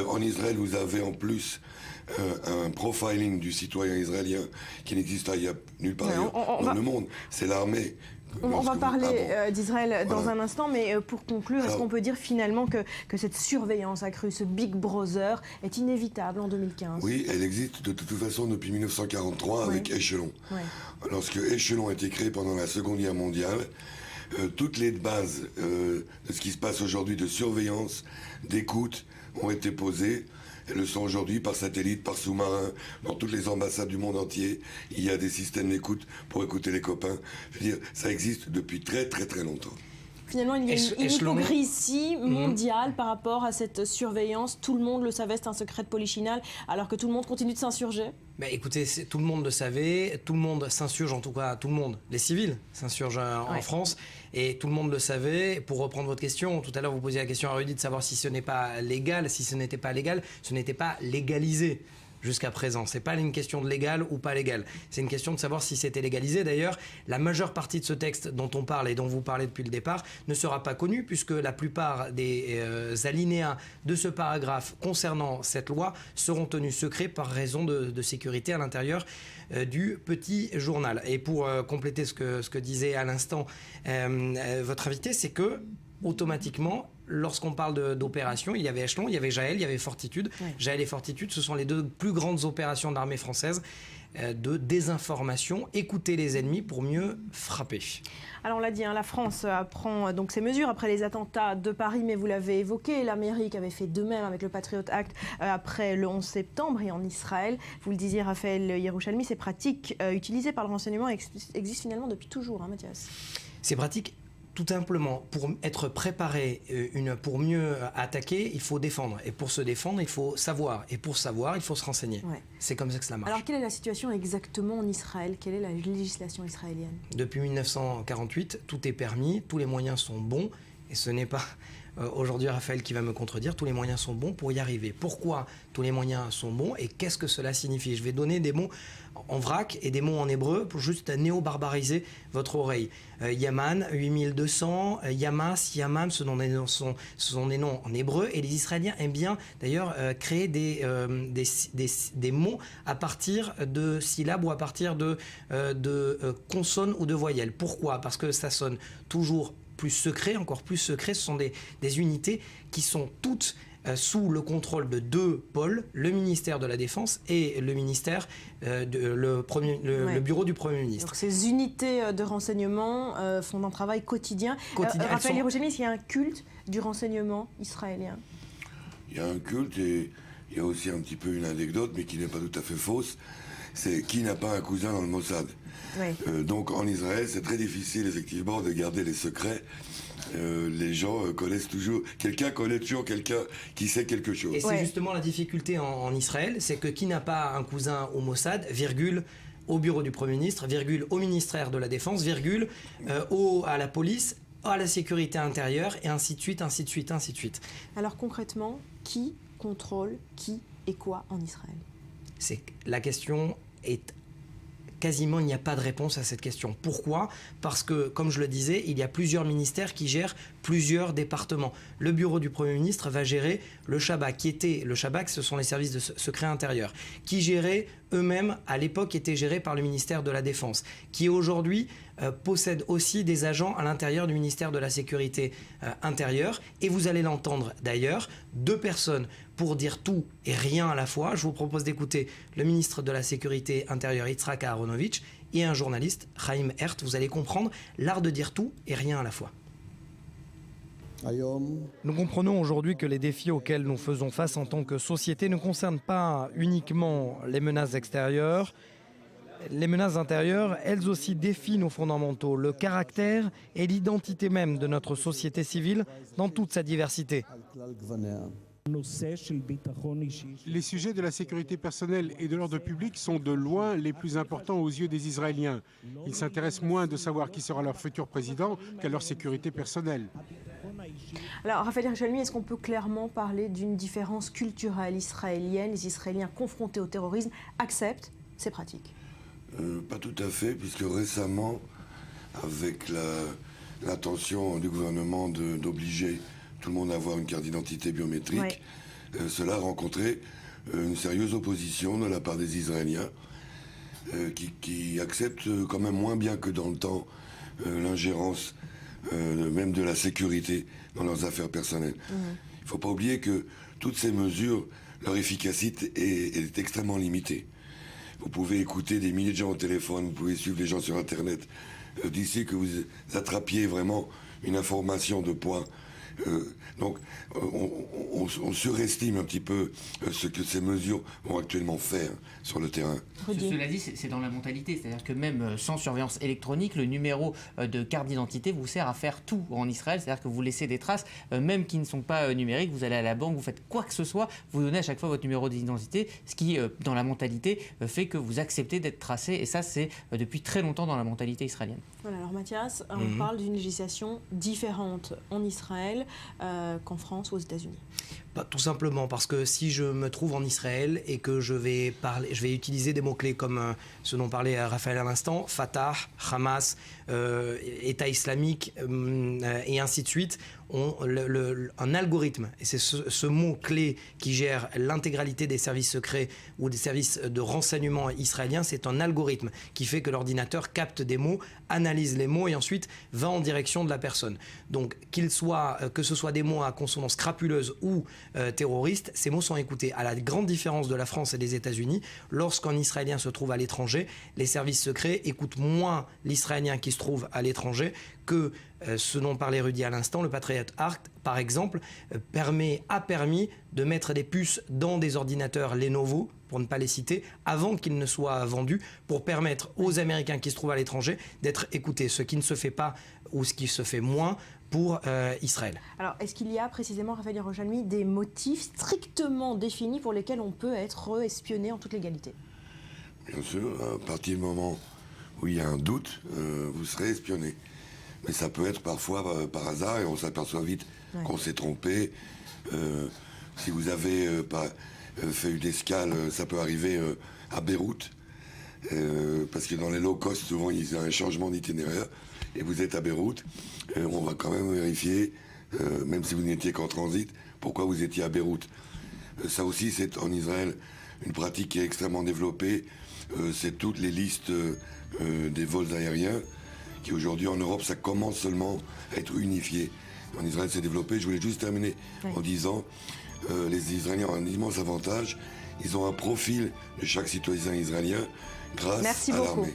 En Israël, vous avez en plus un profiling du citoyen israélien qui n'existe ailleurs, nulle part ailleurs dans le monde. C'est l'armée. On va parler d'Israël dans un instant, mais pour conclure, est-ce qu'on peut dire finalement que cette surveillance accrue, ce Big Brother, est inévitable en 2015? Oui, elle existe de toute façon depuis 1943 avec Echelon. Lorsque Echelon a été créé pendant la Seconde Guerre mondiale, toutes les bases de ce qui se passe aujourd'hui de surveillance, d'écoute, ont été posées. Elles le sont aujourd'hui par satellite, par sous-marin, dans toutes les ambassades du monde entier. Il y a des systèmes d'écoute pour écouter les copains. Je veux dire, ça existe depuis très très très longtemps. Finalement, il y a une hypocrisie mondiale par rapport à cette surveillance. Tout le monde le savait, c'est un secret de polichinelle, alors que tout le monde continue de s'insurger. Écoutez, tout le monde le savait, tout le monde s'insurge, en tout cas tout le monde, les civils s'insurgent en France, et tout le monde le savait. Pour reprendre votre question, tout à l'heure vous posiez la question à Rudy de savoir si ce n'est pas légal. Si ce n'était pas légal, ce n'était pas légalisé jusqu'à présent. C'est pas une question de légal ou pas légal. C'est une question de savoir si c'était légalisé. D'ailleurs, la majeure partie de ce texte dont on parle et dont vous parlez depuis le départ ne sera pas connue, puisque la plupart des alinéas de ce paragraphe concernant cette loi seront tenus secrets par raison de sécurité à l'intérieur du petit journal. Et pour compléter ce que disait à l'instant votre invité, c'est que automatiquement, lorsqu'on parle d'opérations, il y avait Echelon, il y avait Jaël, il y avait Fortitude. Jaël et Fortitude, ce sont les deux plus grandes opérations de l'armée française de désinformation, écouter les ennemis pour mieux frapper. Alors on l'a dit, la France prend donc ses mesures après les attentats de Paris, mais vous l'avez évoqué, l'Amérique avait fait de même avec le Patriot Act après le 11 septembre et en Israël. Vous le disiez, Raphaël Yerouchalmi, ces pratiques utilisées par le renseignement existent finalement depuis toujours, Mathias. Ces pratiques, tout simplement, pour être préparé, pour mieux attaquer, il faut défendre. Et pour se défendre, il faut savoir. Et pour savoir, il faut se renseigner. C'est comme ça que cela marche. Alors, quelle est la situation exactement en Israël? Quelle est la législation israélienne? Depuis 1948, tout est permis, tous les moyens sont bons. Et ce n'est pas aujourd'hui Raphaël qui va me contredire, tous les moyens sont bons pour y arriver. Pourquoi tous les moyens sont bons et qu'est-ce que cela signifie? Je vais donner des mots en vrac et des mots en hébreu pour juste néo-barbariser votre oreille. Yaman, 8200, Yamas, Yamam, ce sont des noms en hébreu, et les Israéliens aiment bien d'ailleurs créer des mots à partir de syllabes ou à partir de consonnes ou de voyelles. Pourquoi? Parce que ça sonne toujours plus secret, encore plus secret. Ce sont des unités qui sont toutes sous le contrôle de deux pôles, le ministère de la Défense et le ministère, le bureau du Premier ministre. Donc ces unités de renseignement font un travail quotidien. Raphaël Yerouchalmi, est-ce qu'il y a un culte du renseignement israélien? Il y a un culte et il y a aussi un petit peu une anecdote, mais qui n'est pas tout à fait fausse. c'est qui n'a pas un cousin dans le Mossad. Oui. Donc en Israël, c'est très difficile effectivement de garder les secrets. Les gens connaissent toujours, quelqu'un connaît toujours quelqu'un qui sait quelque chose. Et c'est justement la difficulté en Israël, c'est que qui n'a pas un cousin au Mossad, virgule, au bureau du Premier ministre, virgule, au ministère de la Défense, virgule, à la police, à la sécurité intérieure, et ainsi de suite, ainsi de suite, ainsi de suite. Alors concrètement, qui contrôle qui et quoi en Israël? La question est quasiment, il n'y a pas de réponse à cette question. Pourquoi? Parce que, comme je le disais, il y a plusieurs ministères qui gèrent plusieurs départements. Le bureau du Premier ministre va gérer le Shabak, le Shabak, ce sont les services de secret intérieur, qui géraient eux-mêmes, à l'époque, étaient gérés par le ministère de la Défense, qui aujourd'hui possède aussi des agents à l'intérieur du ministère de la Sécurité intérieure. Et vous allez l'entendre d'ailleurs, 2 personnes pour dire tout et rien à la fois. Je vous propose d'écouter le ministre de la Sécurité intérieure, Yitzhak Aharonovitch, et un journaliste, Chaim Hert. Vous allez comprendre l'art de dire tout et rien à la fois. Nous comprenons aujourd'hui que les défis auxquels nous faisons face en tant que société ne concernent pas uniquement les menaces extérieures. Les menaces intérieures, elles aussi défient nos fondamentaux, le caractère et l'identité même de notre société civile dans toute sa diversité. Les sujets de la sécurité personnelle et de l'ordre public sont de loin les plus importants aux yeux des Israéliens. Ils s'intéressent moins de savoir qui sera leur futur président qu'à leur sécurité personnelle. Alors, Raphaël Yerushalmi, est-ce qu'on peut clairement parler d'une différence culturelle israélienne? Les Israéliens confrontés au terrorisme acceptent ces pratiques? Pas tout à fait, puisque récemment, avec l'intention du gouvernement d'obliger tout le monde à avoir une carte d'identité biométrique, cela a rencontré une sérieuse opposition de la part des Israéliens qui acceptent quand même moins bien que dans le temps l'ingérence même de la sécurité dans leurs affaires personnelles. Il ne faut pas oublier que toutes ces mesures, leur efficacité est extrêmement limitée. Vous pouvez écouter des milliers de gens au téléphone, vous pouvez suivre les gens sur Internet. D'ici que vous attrapiez vraiment une information de poids. Donc, on surestime un petit peu ce que ces mesures vont actuellement faire sur le terrain. Cela dit, c'est dans la mentalité. C'est-à-dire que même sans surveillance électronique, le numéro de carte d'identité vous sert à faire tout en Israël. C'est-à-dire que vous laissez des traces, même qui ne sont pas numériques. Vous allez à la banque, vous faites quoi que ce soit, vous donnez à chaque fois votre numéro d'identité, ce qui, dans la mentalité, fait que vous acceptez d'être tracé. Et ça, c'est depuis très longtemps dans la mentalité israélienne. Voilà, alors Mathias, on parle d'une législation différente en Israël qu'en France ou aux États-Unis. Tout simplement parce que si je me trouve en Israël et que je vais utiliser des mots-clés comme ce dont parlait Raphaël à l'instant, Fatah, Hamas, État islamique et ainsi de suite, ont un algorithme. Et c'est ce mot-clé qui gère l'intégralité des services secrets ou des services de renseignement israéliens. C'est un algorithme qui fait que l'ordinateur capte des mots, analyse les mots et ensuite va en direction de la personne. Donc que ce soit des mots à consonance crapuleuse ou terroristes, ces mots sont écoutés. À la grande différence de la France et des États-Unis, lorsqu'un Israélien se trouve à l'étranger, les services secrets écoutent moins l'Israélien qui se trouve à l'étranger que ce dont parlait Rudy à l'instant. Le Patriot Act, par exemple, a permis de mettre des puces dans des ordinateurs Lenovo, pour ne pas les citer, avant qu'ils ne soient vendus, pour permettre aux Américains qui se trouvent à l'étranger d'être écoutés, ce qui ne se fait pas ou ce qui se fait moins pour Israël. Alors, est-ce qu'il y a précisément, Raphaël Yerushalmi, des motifs strictement définis pour lesquels on peut être espionné en toute légalité? Bien sûr, à partir du moment où il y a un doute, vous serez espionné. Mais ça peut être parfois par hasard et on s'aperçoit vite qu'on s'est trompé. Si vous avez fait une escale, ça peut arriver à Beyrouth, parce que dans les low cost, souvent il y a un changement d'itinéraire et vous êtes à Beyrouth. On va quand même vérifier, même si vous n'étiez qu'en transit, pourquoi vous étiez à Beyrouth. Ça aussi, c'est en Israël une pratique qui est extrêmement développée. C'est toutes les listes des vols aériens qui aujourd'hui en Europe, ça commence seulement à être unifié. En Israël, c'est développé. Je voulais juste terminer en disant les Israéliens ont un immense avantage. Ils ont un profil de chaque citoyen israélien grâce à l'armée.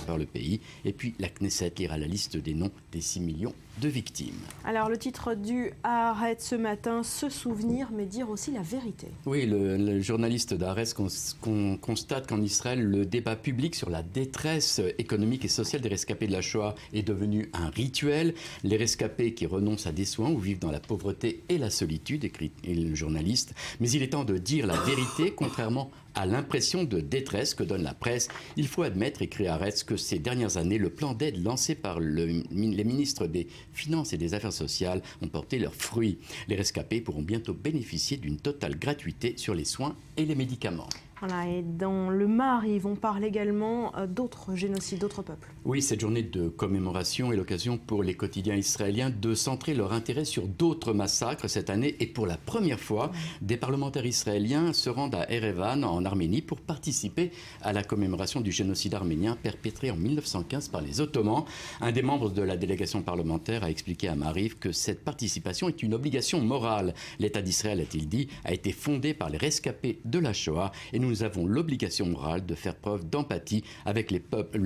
Par le pays. Et puis la Knesset lira la liste des noms des 6 millions de victimes. Alors le titre du Haaretz ce matin, se souvenir mais dire aussi la vérité. Oui, le journaliste d'Haaretz constate qu'en Israël, le débat public sur la détresse économique et sociale des rescapés de la Shoah est devenu un rituel. Les rescapés qui renoncent à des soins ou vivent dans la pauvreté et la solitude, écrit le journaliste. Mais il est temps de dire la vérité, contrairement à l'impression de détresse que donne la presse. Il faut admettre, écrit Haaretz, que ces dernières années, le plan d'aide lancé par les ministres des Finances et des Affaires sociales ont porté leurs fruits. Les rescapés pourront bientôt bénéficier d'une totale gratuité sur les soins et les médicaments. Voilà, et dans le Maariv, on parle également d'autres génocides, d'autres peuples. Oui, cette journée de commémoration est l'occasion pour les quotidiens israéliens de centrer leur intérêt sur d'autres massacres cette année. Et pour la première fois, des parlementaires israéliens se rendent à Erevan, en Arménie, pour participer à la commémoration du génocide arménien perpétré en 1915 par les Ottomans. Un des membres de la délégation parlementaire a expliqué à Maariv que cette participation est une obligation morale. L'État d'Israël, a-t-il dit, a été fondé par les rescapés de la Shoah et nous avons l'obligation morale de faire preuve d'empathie avec le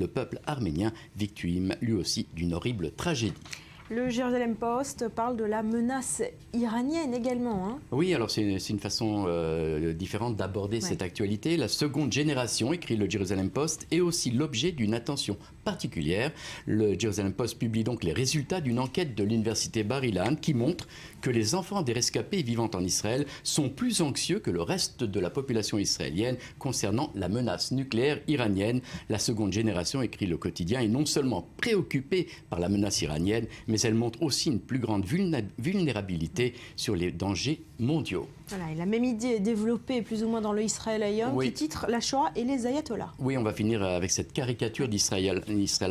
peuple arménien, victime lui aussi d'une horrible tragédie. Le Jérusalem Post parle de la menace iranienne également. Hein. Oui, alors c'est une façon différente d'aborder cette actualité. La seconde génération, écrit le Jérusalem Post, est aussi l'objet d'une attention particulière. Le Jérusalem Post publie donc les résultats d'une enquête de l'université Bar-Ilan qui montre que les enfants des rescapés vivant en Israël sont plus anxieux que le reste de la population israélienne concernant la menace nucléaire iranienne. La seconde génération, écrit le quotidien, est non seulement préoccupée par la menace iranienne, mais elle montre aussi une plus grande vulnérabilité sur les dangers mondiaux. Voilà, et la même idée est développée plus ou moins dans le Israël Hayom, qui titre La Shoah et les ayatollahs. Oui, on va finir avec cette caricature d'Israël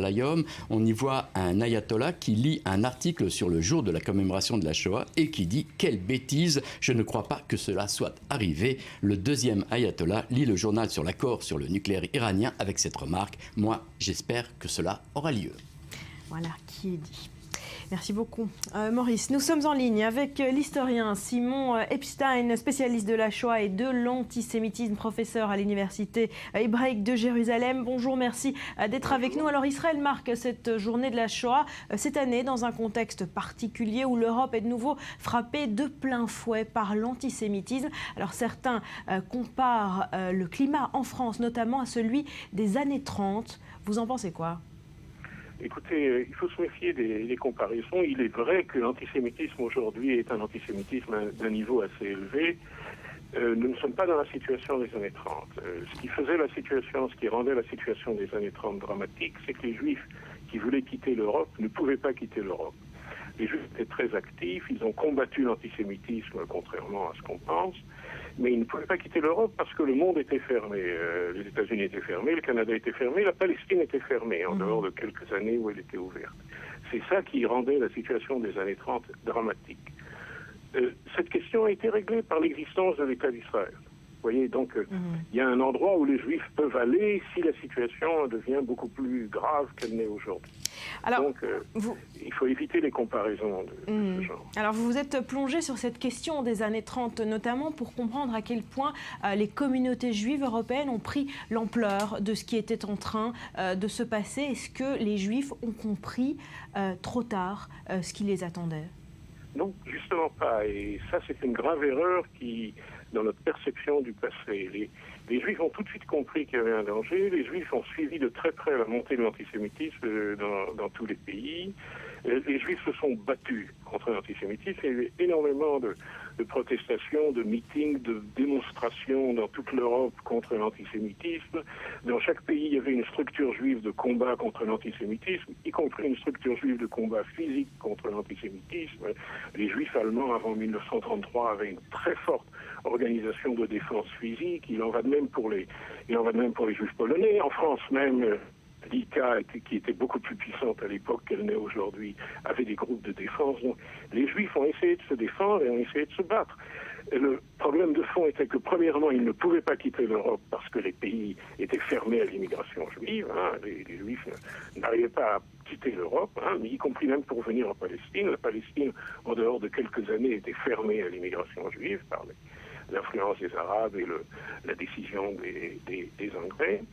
Hayom. On y voit un ayatollah qui lit un article sur le jour de la commémoration de la Shoah et qui dit « Quelle bêtise, je ne crois pas que cela soit arrivé ». Le deuxième ayatollah lit le journal sur l'accord sur le nucléaire iranien avec cette remarque « Moi, j'espère que cela aura lieu ». Voilà, qui est dit. Merci beaucoup. Maurice, nous sommes en ligne avec l'historien Simon Epstein, spécialiste de la Shoah et de l'antisémitisme, professeur à l'université hébraïque de Jérusalem. Bonjour, merci d'être avec nous. Alors Israël marque cette journée de la Shoah cette année dans un contexte particulier où l'Europe est de nouveau frappée de plein fouet par l'antisémitisme. Alors certains comparent le climat en France notamment à celui des années 30. Vous en pensez quoi ? Écoutez, il faut se méfier des comparaisons. Il est vrai que l'antisémitisme aujourd'hui est un antisémitisme d'un niveau assez élevé. Nous ne sommes pas dans la situation des années 30. Ce qui faisait la situation, ce qui rendait la situation des années 30 dramatique, c'est que les Juifs qui voulaient quitter l'Europe ne pouvaient pas quitter l'Europe. Les Juifs étaient très actifs, ils ont combattu l'antisémitisme, contrairement à ce qu'on pense, mais ils ne pouvaient pas quitter l'Europe parce que le monde était fermé. Les États-Unis étaient fermés, le Canada était fermé, la Palestine était fermée, en dehors de quelques années où elle était ouverte. C'est ça qui rendait la situation des années 30 dramatique. Cette question a été réglée par l'existence de l'État d'Israël. Vous voyez, donc il y a un endroit où les Juifs peuvent aller si la situation devient beaucoup plus grave qu'elle n'est aujourd'hui. Donc, il faut éviter les comparaisons de ce genre. Alors, vous vous êtes plongé sur cette question des années 30, notamment pour comprendre à quel point les communautés juives européennes ont pris l'ampleur de ce qui était en train de se passer. Est-ce que les Juifs ont compris trop tard ce qui les attendait ? Non, justement pas. Et ça, c'est une grave erreur dans notre perception du passé. Les Juifs ont tout de suite compris qu'il y avait un danger. Les Juifs ont suivi de très près la montée de l'antisémitisme dans tous les pays. Les Juifs se sont battus contre l'antisémitisme. Il y a eu énormément de protestations, de meetings, de démonstrations dans toute l'Europe contre l'antisémitisme. Dans chaque pays, il y avait une structure juive de combat contre l'antisémitisme, y compris une structure juive de combat physique contre l'antisémitisme. Les Juifs allemands, avant 1933, avaient une très forte organisation de défense physique. Il en va de même pour les Juifs polonais. En France même, l'ICA, qui était beaucoup plus puissante à l'époque qu'elle n'est aujourd'hui, avait des groupes de défense. Donc, les Juifs ont essayé de se défendre et ont essayé de se battre. Et le problème de fond était que, premièrement, ils ne pouvaient pas quitter l'Europe parce que les pays étaient fermés à l'immigration juive. Les Juifs n'arrivaient pas à quitter l'Europe, y compris même pour venir en Palestine. La Palestine, en dehors de quelques années, était fermée à l'immigration juive par l'influence des Arabes et la décision des Anglais.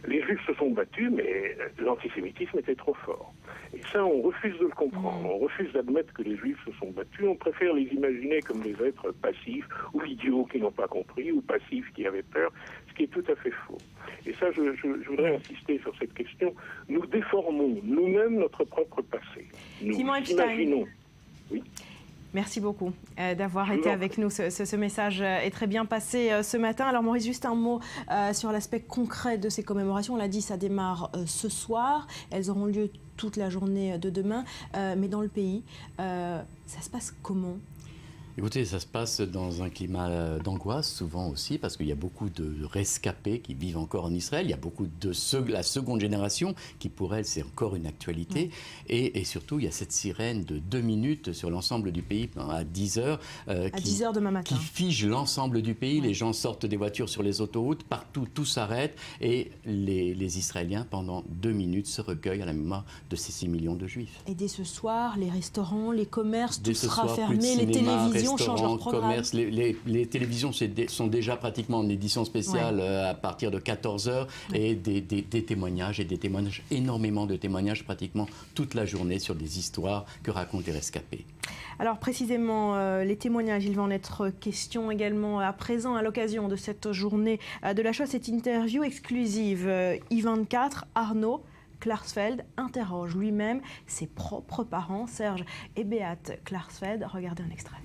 Les Juifs se sont battus, mais l'antisémitisme était trop fort. Et ça, on refuse de le comprendre. On refuse d'admettre que les Juifs se sont battus. On préfère les imaginer comme des êtres passifs, ou idiots qui n'ont pas compris, ou passifs qui avaient peur, ce qui est tout à fait faux. Et ça, je voudrais insister sur cette question. Nous déformons nous-mêmes notre propre passé. Nous imaginons. Oui. Merci beaucoup d'avoir été avec nous. Ce message est très bien passé ce matin. Alors Maurice, juste un mot sur l'aspect concret de ces commémorations. On l'a dit, ça démarre ce soir. Elles auront lieu toute la journée de demain. Mais dans le pays, ça se passe comment ? Écoutez, ça se passe dans un climat d'angoisse, souvent aussi, parce qu'il y a beaucoup de rescapés qui vivent encore en Israël. Il y a beaucoup de la seconde génération qui, pour elle, c'est encore une actualité. Et surtout, il y a cette sirène de 2 minutes sur l'ensemble du pays à 10 heures. À 10 heures demain matin. Qui fige l'ensemble du pays. Les gens sortent des voitures sur les autoroutes. Partout, tout s'arrête. Et les Israéliens, pendant 2 minutes, se recueillent à la mémoire de ces 6 millions de Juifs. Et dès ce soir, les restaurants, les commerces, tout sera fermé, les télévisions restaurants, changent leur programme. Commerce, les télévisions sont déjà pratiquement en édition spéciale à partir de 14h et des témoignages énormément de témoignages pratiquement toute la journée sur des histoires que racontent les rescapés. Alors précisément, les témoignages, il va en être question également à présent à l'occasion de cette journée de la Shoah, cette interview exclusive I24, Arnaud Klarsfeld interroge lui-même ses propres parents, Serge et Beate Klarsfeld. Regardez un extrait.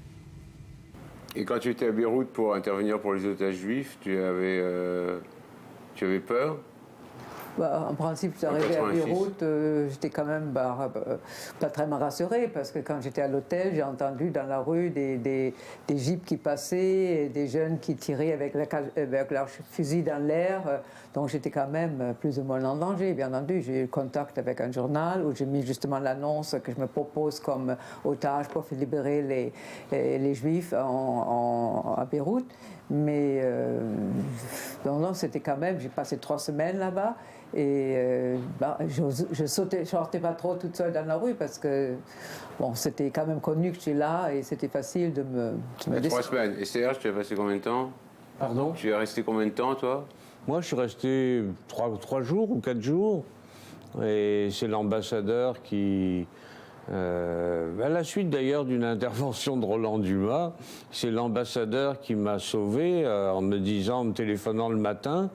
Et quand tu étais à Beyrouth pour intervenir pour les otages juifs, tu avais peur ? En principe, j'arrivais à Beyrouth, j'étais quand même pas très rassurée, parce que quand j'étais à l'hôtel, j'ai entendu dans la rue des jeeps qui passaient, et des jeunes qui tiraient avec leur fusil dans l'air. Donc j'étais quand même plus ou moins en danger. Bien entendu, j'ai eu contact avec un journal où j'ai mis justement l'annonce que je me propose comme otage pour faire libérer les Juifs à Beyrouth. Mais non, c'était quand même, j'ai passé 3 semaines là-bas. Et je sortais pas trop toute seule dans la rue parce que c'était quand même connu que j'étais là et c'était facile de me 3 semaines. Et Serge, tu as passé combien de temps ? Pardon ? Tu es resté combien de temps, toi ? Moi, je suis resté 3 jours ou 4 jours. Et c'est l'ambassadeur qui... à la suite d'ailleurs d'une intervention de Roland Dumas, c'est l'ambassadeur qui m'a sauvé en me téléphonant le matin,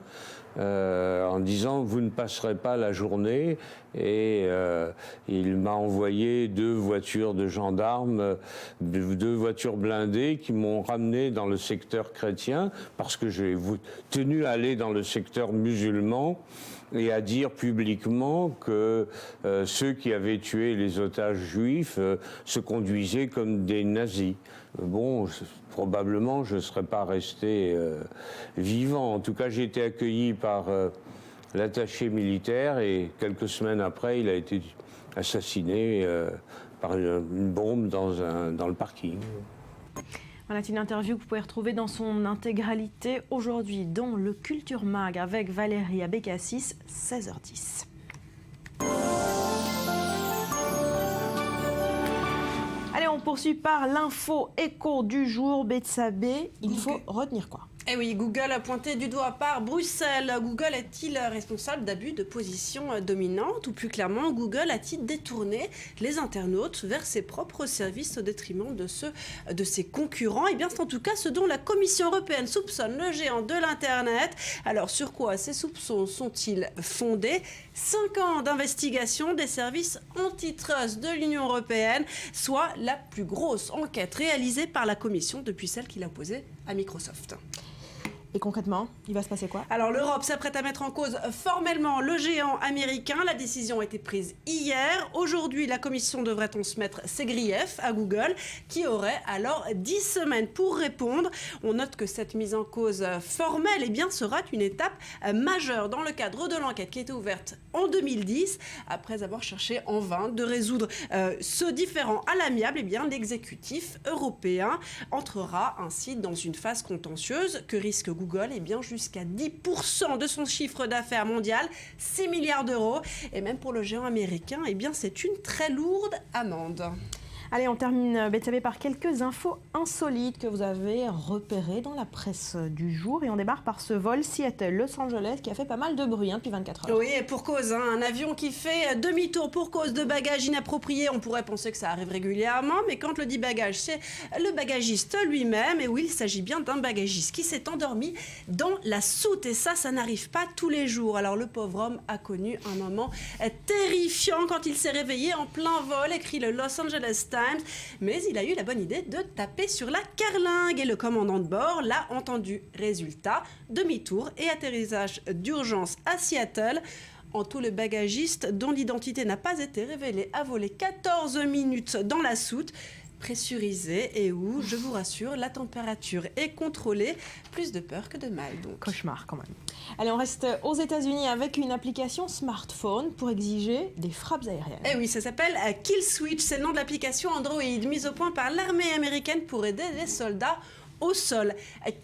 en disant vous ne passerez pas la journée, et il m'a envoyé 2 voitures de gendarmes, 2 voitures blindées qui m'ont ramené dans le secteur chrétien parce que j'ai tenu à aller dans le secteur musulman et à dire publiquement que ceux qui avaient tué les otages juifs se conduisaient comme des nazis. Probablement, je ne serais pas resté vivant. En tout cas, j'ai été accueilli par l'attaché militaire et quelques semaines après, il a été assassiné par une bombe dans le parking. Voilà, c'est une interview que vous pouvez retrouver dans son intégralité aujourd'hui dans le Culture Mag avec Valérie Abécassis, 16h10. Allez, on poursuit par l'info écho du jour. Betsabé, il faut retenir quoi ? Eh oui, Google a pointé du doigt par Bruxelles. Google est-il responsable d'abus de position dominante ? Ou plus clairement, Google a-t-il détourné les internautes vers ses propres services au détriment de ceux de ses concurrents ? Eh bien, c'est en tout cas ce dont la Commission européenne soupçonne le géant de l'Internet. Alors, sur quoi ces soupçons sont-ils fondés ? 5 ans d'investigation des services antitrust de l'Union européenne, soit la plus grosse enquête réalisée par la Commission depuis celle qu'il a opposée à Microsoft. Et concrètement, il va se passer quoi ? Alors l'Europe s'apprête à mettre en cause formellement le géant américain. La décision a été prise hier. Aujourd'hui, la Commission devrait transmettre ses griefs à Google, qui aurait alors 10 semaines pour répondre. On note que cette mise en cause formelle sera une étape majeure dans le cadre de l'enquête qui a été ouverte en 2010. Après avoir cherché en vain de résoudre ce différend à l'amiable, l'exécutif européen entrera ainsi dans une phase contentieuse que risque Google, jusqu'à 10% de son chiffre d'affaires mondial, 6 milliards d'euros. Et même pour le géant américain, c'est une très lourde amende. Allez, on termine Betsabe par quelques infos insolites que vous avez repérées dans la presse du jour. Et on démarre par ce vol Seattle-Los Angeles qui a fait pas mal de bruit depuis 24 heures. Oui, et pour cause, un avion qui fait demi-tour pour cause de bagages inappropriés. On pourrait penser que ça arrive régulièrement, mais quand le dit bagage, c'est le bagagiste lui-même. Et oui, il s'agit bien d'un bagagiste qui s'est endormi dans la soute. Et ça n'arrive pas tous les jours. Alors le pauvre homme a connu un moment terrifiant quand il s'est réveillé en plein vol, écrit le Los Angeles Times. Mais il a eu la bonne idée de taper sur la carlingue et le commandant de bord l'a entendu. Résultat, demi-tour et atterrissage d'urgence à Seattle. En tout, le bagagiste, dont l'identité n'a pas été révélée, a volé 14 minutes dans la soute, pressurisée et où, je vous rassure, la température est contrôlée. Plus de peur que de mal, donc. Cauchemar, quand même. Allez, on reste aux États-Unis avec une application smartphone pour exiger des frappes aériennes. Eh oui, ça s'appelle Kill Switch. C'est le nom de l'application Android mise au point par l'armée américaine pour aider les soldats au sol.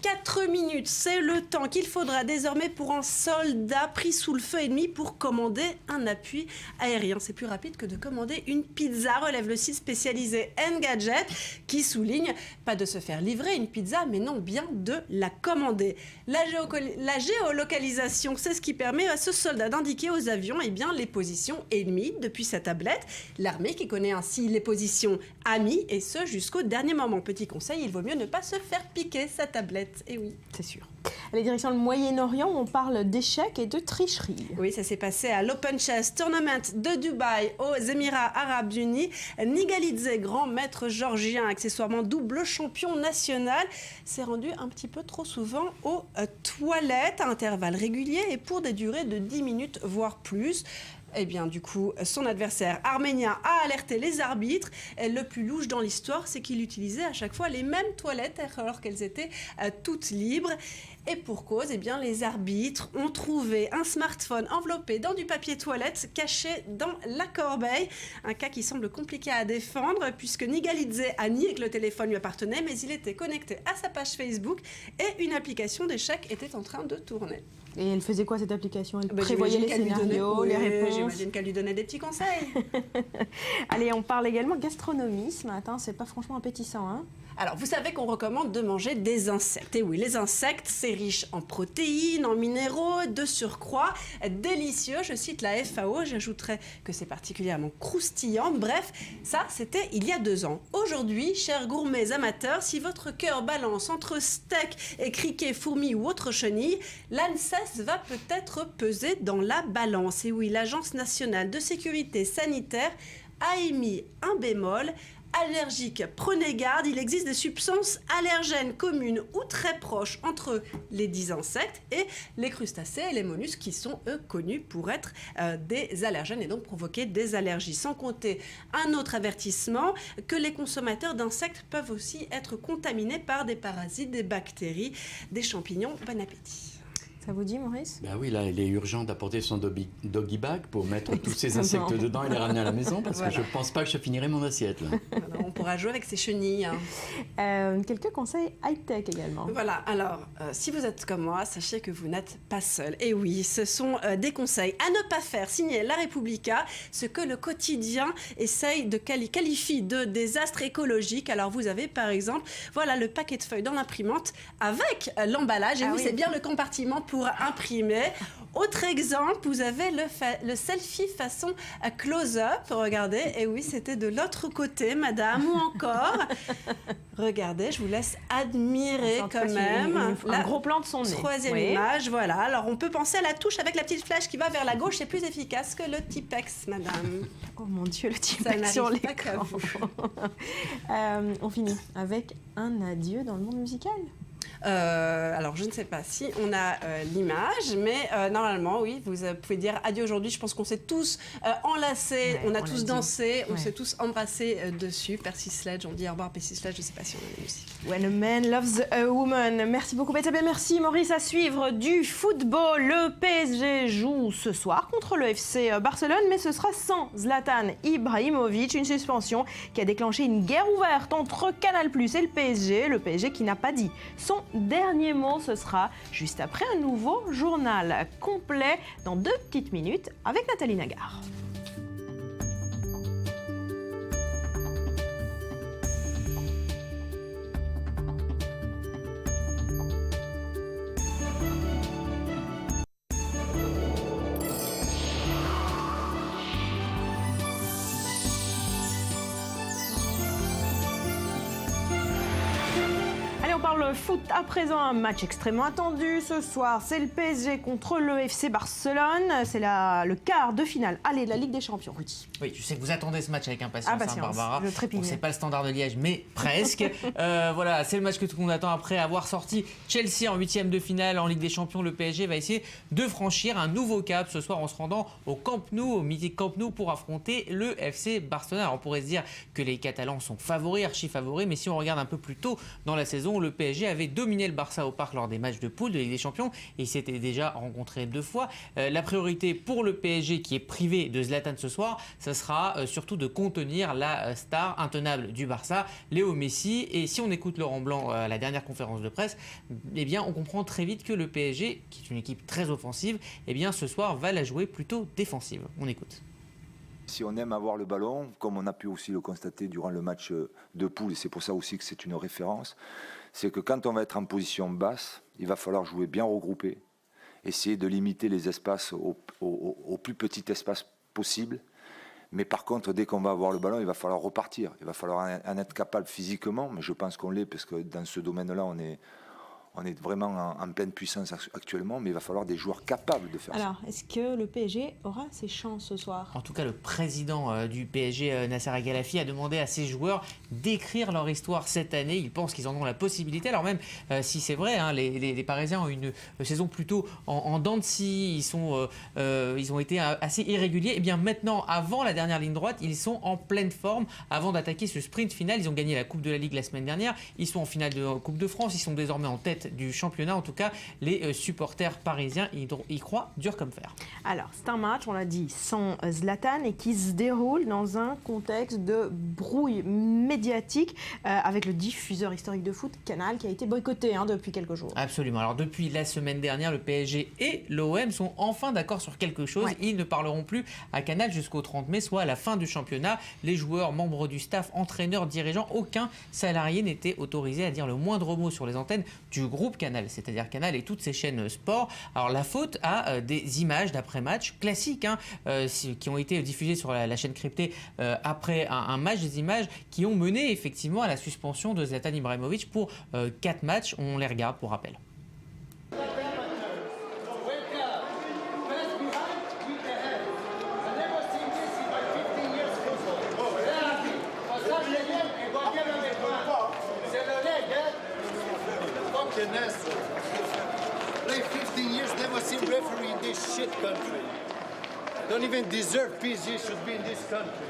4 minutes, c'est le temps qu'il faudra désormais pour un soldat pris sous le feu ennemi pour commander un appui aérien. C'est plus rapide que de commander une pizza, relève le site spécialisé Engadget, qui souligne pas de se faire livrer une pizza, mais non, bien de la commander. La géolocalisation, c'est ce qui permet à ce soldat d'indiquer aux avions les positions ennemies depuis sa tablette. L'armée qui connaît ainsi les positions amies, et ce jusqu'au dernier moment. Petit conseil, il vaut mieux ne pas se faire piquer sa tablette. Et oui, c'est sûr. Allez, direction le Moyen-Orient, on parle d'échecs et de tricherie. Oui, ça s'est passé à l'Open Chess Tournament de Dubaï, aux Émirats Arabes Unis. Nigalidze, grand maître georgien, accessoirement double champion national, s'est rendu un petit peu trop souvent aux toilettes à intervalles réguliers et pour des durées de 10 minutes, voire plus. Eh bien, du coup, son adversaire arménien a alerté les arbitres. Et le plus louche dans l'histoire, c'est qu'il utilisait à chaque fois les mêmes toilettes alors qu'elles étaient toutes libres. Et pour cause, eh bien, les arbitres ont trouvé un smartphone enveloppé dans du papier toilette caché dans la corbeille. Un cas qui semble compliqué à défendre puisque Nigalidze a nié que le téléphone lui appartenait, mais il était connecté à sa page Facebook et une application d'échecs était en train de tourner. Et elle faisait quoi cette application? Elle prévoyait les scénarios, les réponses? J'imagine qu'elle lui donnait des petits conseils. Allez, on parle également gastronomie ce matin, c'est pas franchement appétissant, hein? Alors, vous savez qu'on recommande de manger des insectes. Et oui, les insectes, c'est riche en protéines, en minéraux, de surcroît, délicieux. Je cite la FAO, j'ajouterais que c'est particulièrement croustillant. Bref, ça, c'était il y a 2 ans. Aujourd'hui, chers gourmets amateurs, si votre cœur balance entre steak et criquet, fourmis ou autre chenille, l'ANSES va peut-être peser dans la balance. Et oui, l'Agence nationale de sécurité sanitaire a émis un bémol. Allergique, prenez garde, il existe des substances allergènes communes ou très proches entre les 10 insectes et les crustacés et les mollusques qui sont, eux, connus pour être des allergènes et donc provoquer des allergies. Sans compter un autre avertissement, que les consommateurs d'insectes peuvent aussi être contaminés par des parasites, des bactéries, des champignons. Bon appétit. Ça vous dit, Maurice? Ben oui, là, il est urgent d'apporter son doggy bag pour mettre tous ces insectes dedans et les ramener à la maison parce que je ne pense pas que je finirai mon assiette. Là. Voilà, on pourra jouer avec ses chenilles. Hein. Quelques conseils high-tech également. Voilà, alors, si vous êtes comme moi, sachez que vous n'êtes pas seul. Et oui, ce sont des conseils à ne pas faire, signé La Repubblica, ce que le quotidien essaye de qualifie de désastre écologique. Alors, vous avez par exemple, voilà, le paquet de feuilles dans l'imprimante avec l'emballage. Et oui, c'est bien le compartiment pour imprimer. Autre exemple, vous avez le selfie façon close-up. Regardez, et oui, c'était de l'autre côté, madame, ou encore. Regardez, je vous laisse admirer quand même. Un gros plan de son nez. Troisième image, voilà. Alors, on peut penser à la touche avec la petite flèche qui va vers la gauche. C'est plus efficace que le Tipex, madame. Oh mon Dieu, le Tipex sur l'écran. On finit avec un adieu dans le monde musical. Alors, je ne sais pas si on a l'image, mais normalement, oui, vous pouvez dire adieu aujourd'hui. Je pense qu'on s'est tous enlacés, on a tous dansé, on s'est tous embrassés dessus. Percy Sledge, on dit au revoir Percy Sledge, je ne sais pas si on a la musique. When a man loves a woman. Merci beaucoup, Betsabe. Merci, Maurice. À suivre du football. Le PSG joue ce soir contre le FC Barcelone, mais ce sera sans Zlatan Ibrahimovic. Une suspension qui a déclenché une guerre ouverte entre Canal+ et le PSG. Le PSG qui n'a pas dit son dernier mot, ce sera juste après un nouveau journal complet dans 2 petites minutes avec Nathalie Nagar. parle foot à présent, un match extrêmement attendu ce soir. C'est le PSG contre le FC Barcelone. C'est le quart de finale aller de la Ligue des Champions, Rudy. Oui, je sais que vous attendez ce match avec impatience, Barbara. Je trépigne. Bon, c'est pas le Standard de Liège, mais presque. Voilà, c'est le match que tout le monde attend après avoir sorti Chelsea en 8e de finale en Ligue des Champions. Le PSG va essayer de franchir un nouveau cap ce soir en se rendant au Camp Nou, au mythique Camp Nou, pour affronter le FC Barcelone. Alors on pourrait se dire que les Catalans sont favoris, archi favoris, mais si on regarde un peu plus tôt dans la saison, le PSG avait dominé le Barça au Parc lors des matchs de poule de Ligue des Champions et il s'était déjà rencontré 2 fois. La priorité pour le PSG qui est privé de Zlatan ce soir, ça sera surtout de contenir la star intenable du Barça, Léo Messi. Et si on écoute Laurent Blanc à la dernière conférence de presse, eh bien on comprend très vite que le PSG, qui est une équipe très offensive, eh bien ce soir va la jouer plutôt défensive. On écoute. Si on aime avoir le ballon, comme on a pu aussi le constater durant le match de poule, et c'est pour ça aussi que c'est une référence, c'est que quand on va être en position basse, il va falloir jouer bien regroupé, essayer de limiter les espaces au plus petit espace possible. Mais par contre, dès qu'on va avoir le ballon, il va falloir repartir. Il va falloir en être capable physiquement, mais je pense qu'on l'est, parce que dans ce domaine-là, on est vraiment en pleine puissance actuellement, mais il va falloir des joueurs capables de faire ça. Alors, est-ce que le PSG aura ses chances ce soir ? En tout cas, le président du PSG, Nasser Al-Khelaifi, a demandé à ses joueurs d'écrire leur histoire cette année. Ils pensent qu'ils en ont la possibilité. Alors même si c'est vrai, hein, les Parisiens ont une saison plutôt en dents de scie. Ils ont été assez irréguliers. Et bien maintenant, avant la dernière ligne droite, ils sont en pleine forme. Avant d'attaquer ce sprint final, ils ont gagné la Coupe de la Ligue la semaine dernière. Ils sont en finale de Coupe de France. Ils sont désormais en tête du championnat. En tout cas, les supporters parisiens y croient dur comme fer. Alors, c'est un match, on l'a dit, sans Zlatan et qui se déroule dans un contexte de brouille médiatique avec le diffuseur historique de foot, Canal, qui a été boycotté depuis quelques jours. Absolument. Alors, depuis la semaine dernière, le PSG et l'OM sont enfin d'accord sur quelque chose. Ouais. Ils ne parleront plus à Canal jusqu'au 30 mai, soit à la fin du championnat. Les joueurs, membres du staff, entraîneurs, dirigeants, aucun salarié n'était autorisé à dire le moindre mot sur les antennes du groupe Canal, c'est-à-dire Canal et toutes ces chaînes sport. Alors la faute à des images d'après-match classiques qui ont été diffusées sur la chaîne cryptée après un match, des images qui ont mené effectivement à la suspension de Zlatan Ibrahimovic pour 4 matchs. On les regarde pour rappel. Play 15 years, never seen referee in this shit country. Don't even deserve PSG should be in this country.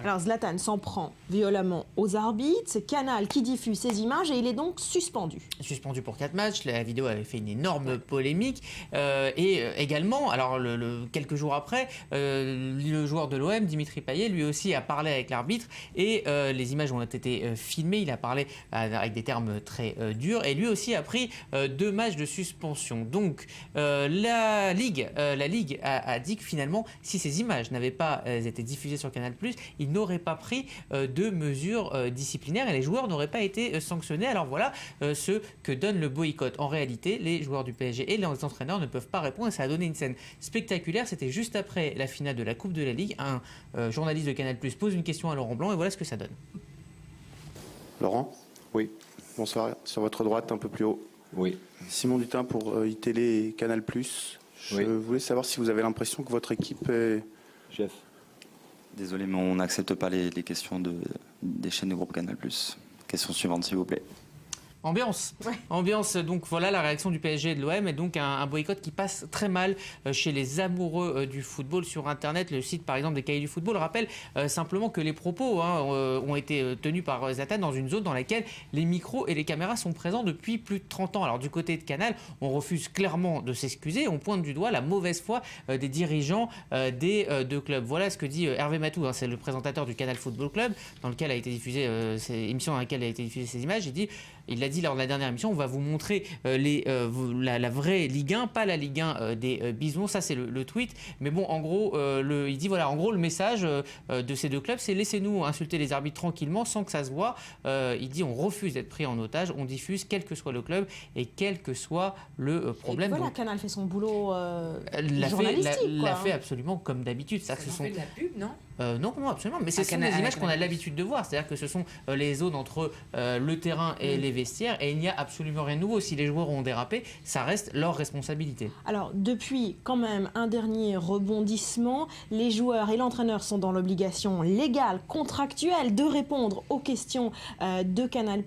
Alors Zlatan s'en prend violemment aux arbitres, c'est Canal qui diffuse ces images et il est donc suspendu. Suspendu pour 4 matchs, la vidéo avait fait une énorme polémique et également, alors quelques jours après, le joueur de l'OM, Dimitri Payet, lui aussi a parlé avec l'arbitre et les images ont été filmées, il a parlé avec des termes très durs et lui aussi a pris 2 matchs de suspension. Donc la Ligue a dit que finalement, si ces images n'avaient pas été diffusées sur Canal+, il n'aurait pas pris de mesures disciplinaires et les joueurs n'auraient pas été sanctionnés. Alors voilà ce que donne le boycott. En réalité, les joueurs du PSG et les entraîneurs ne peuvent pas répondre et ça a donné une scène spectaculaire. C'était juste après la finale de la Coupe de la Ligue. Un journaliste de Canal+ pose une question à Laurent Blanc et voilà ce que ça donne. Laurent ? Oui. Bonsoir. Sur votre droite, un peu plus haut. Oui. Simon Dutin pour iTélé et Canal+. Je voulais savoir si vous avez l'impression que votre équipe est... Chef. Désolé, mais on n'accepte pas les questions des chaînes du groupe Canal+. Question suivante, s'il vous plaît. Ambiance. Ambiance, donc voilà la réaction du PSG et de l'OM, et donc un boycott qui passe très mal chez les amoureux du football sur Internet. Le site, par exemple, des Cahiers du football rappelle simplement que les propos ont été tenus par Zlatan dans une zone dans laquelle les micros et les caméras sont présents depuis plus de 30 ans. Alors du côté de Canal, on refuse clairement de s'excuser, on pointe du doigt la mauvaise foi des dirigeants des deux clubs. Voilà ce que dit Hervé Matou, c'est le présentateur du Canal Football Club, dans lequel a été diffusé, émission dans laquelle a été diffusée ces images. Il dit il l'a dit lors de la dernière émission, on va vous montrer la vraie Ligue 1, pas la Ligue 1 des bisounours. Ça, c'est le tweet. Mais bon, en gros, il dit voilà, en gros, le message de ces deux clubs, c'est laissez-nous insulter les arbitres tranquillement sans que ça se voit. Il dit on refuse d'être pris en otage, on diffuse quel que soit le club et quel que soit le problème. Et voilà, Canal fait son boulot journalistique. L'a fait absolument comme d'habitude. Ça fait de la pub, non ? Non, absolument. Mais ce sont des images qu'on a l'habitude de voir. C'est-à-dire que ce sont les zones entre le terrain et les vestiaires. Et il n'y a absolument rien de nouveau. Si les joueurs ont dérapé, ça reste leur responsabilité. Alors, depuis quand même un dernier rebondissement, les joueurs et l'entraîneur sont dans l'obligation légale, contractuelle, de répondre aux questions de Canal+.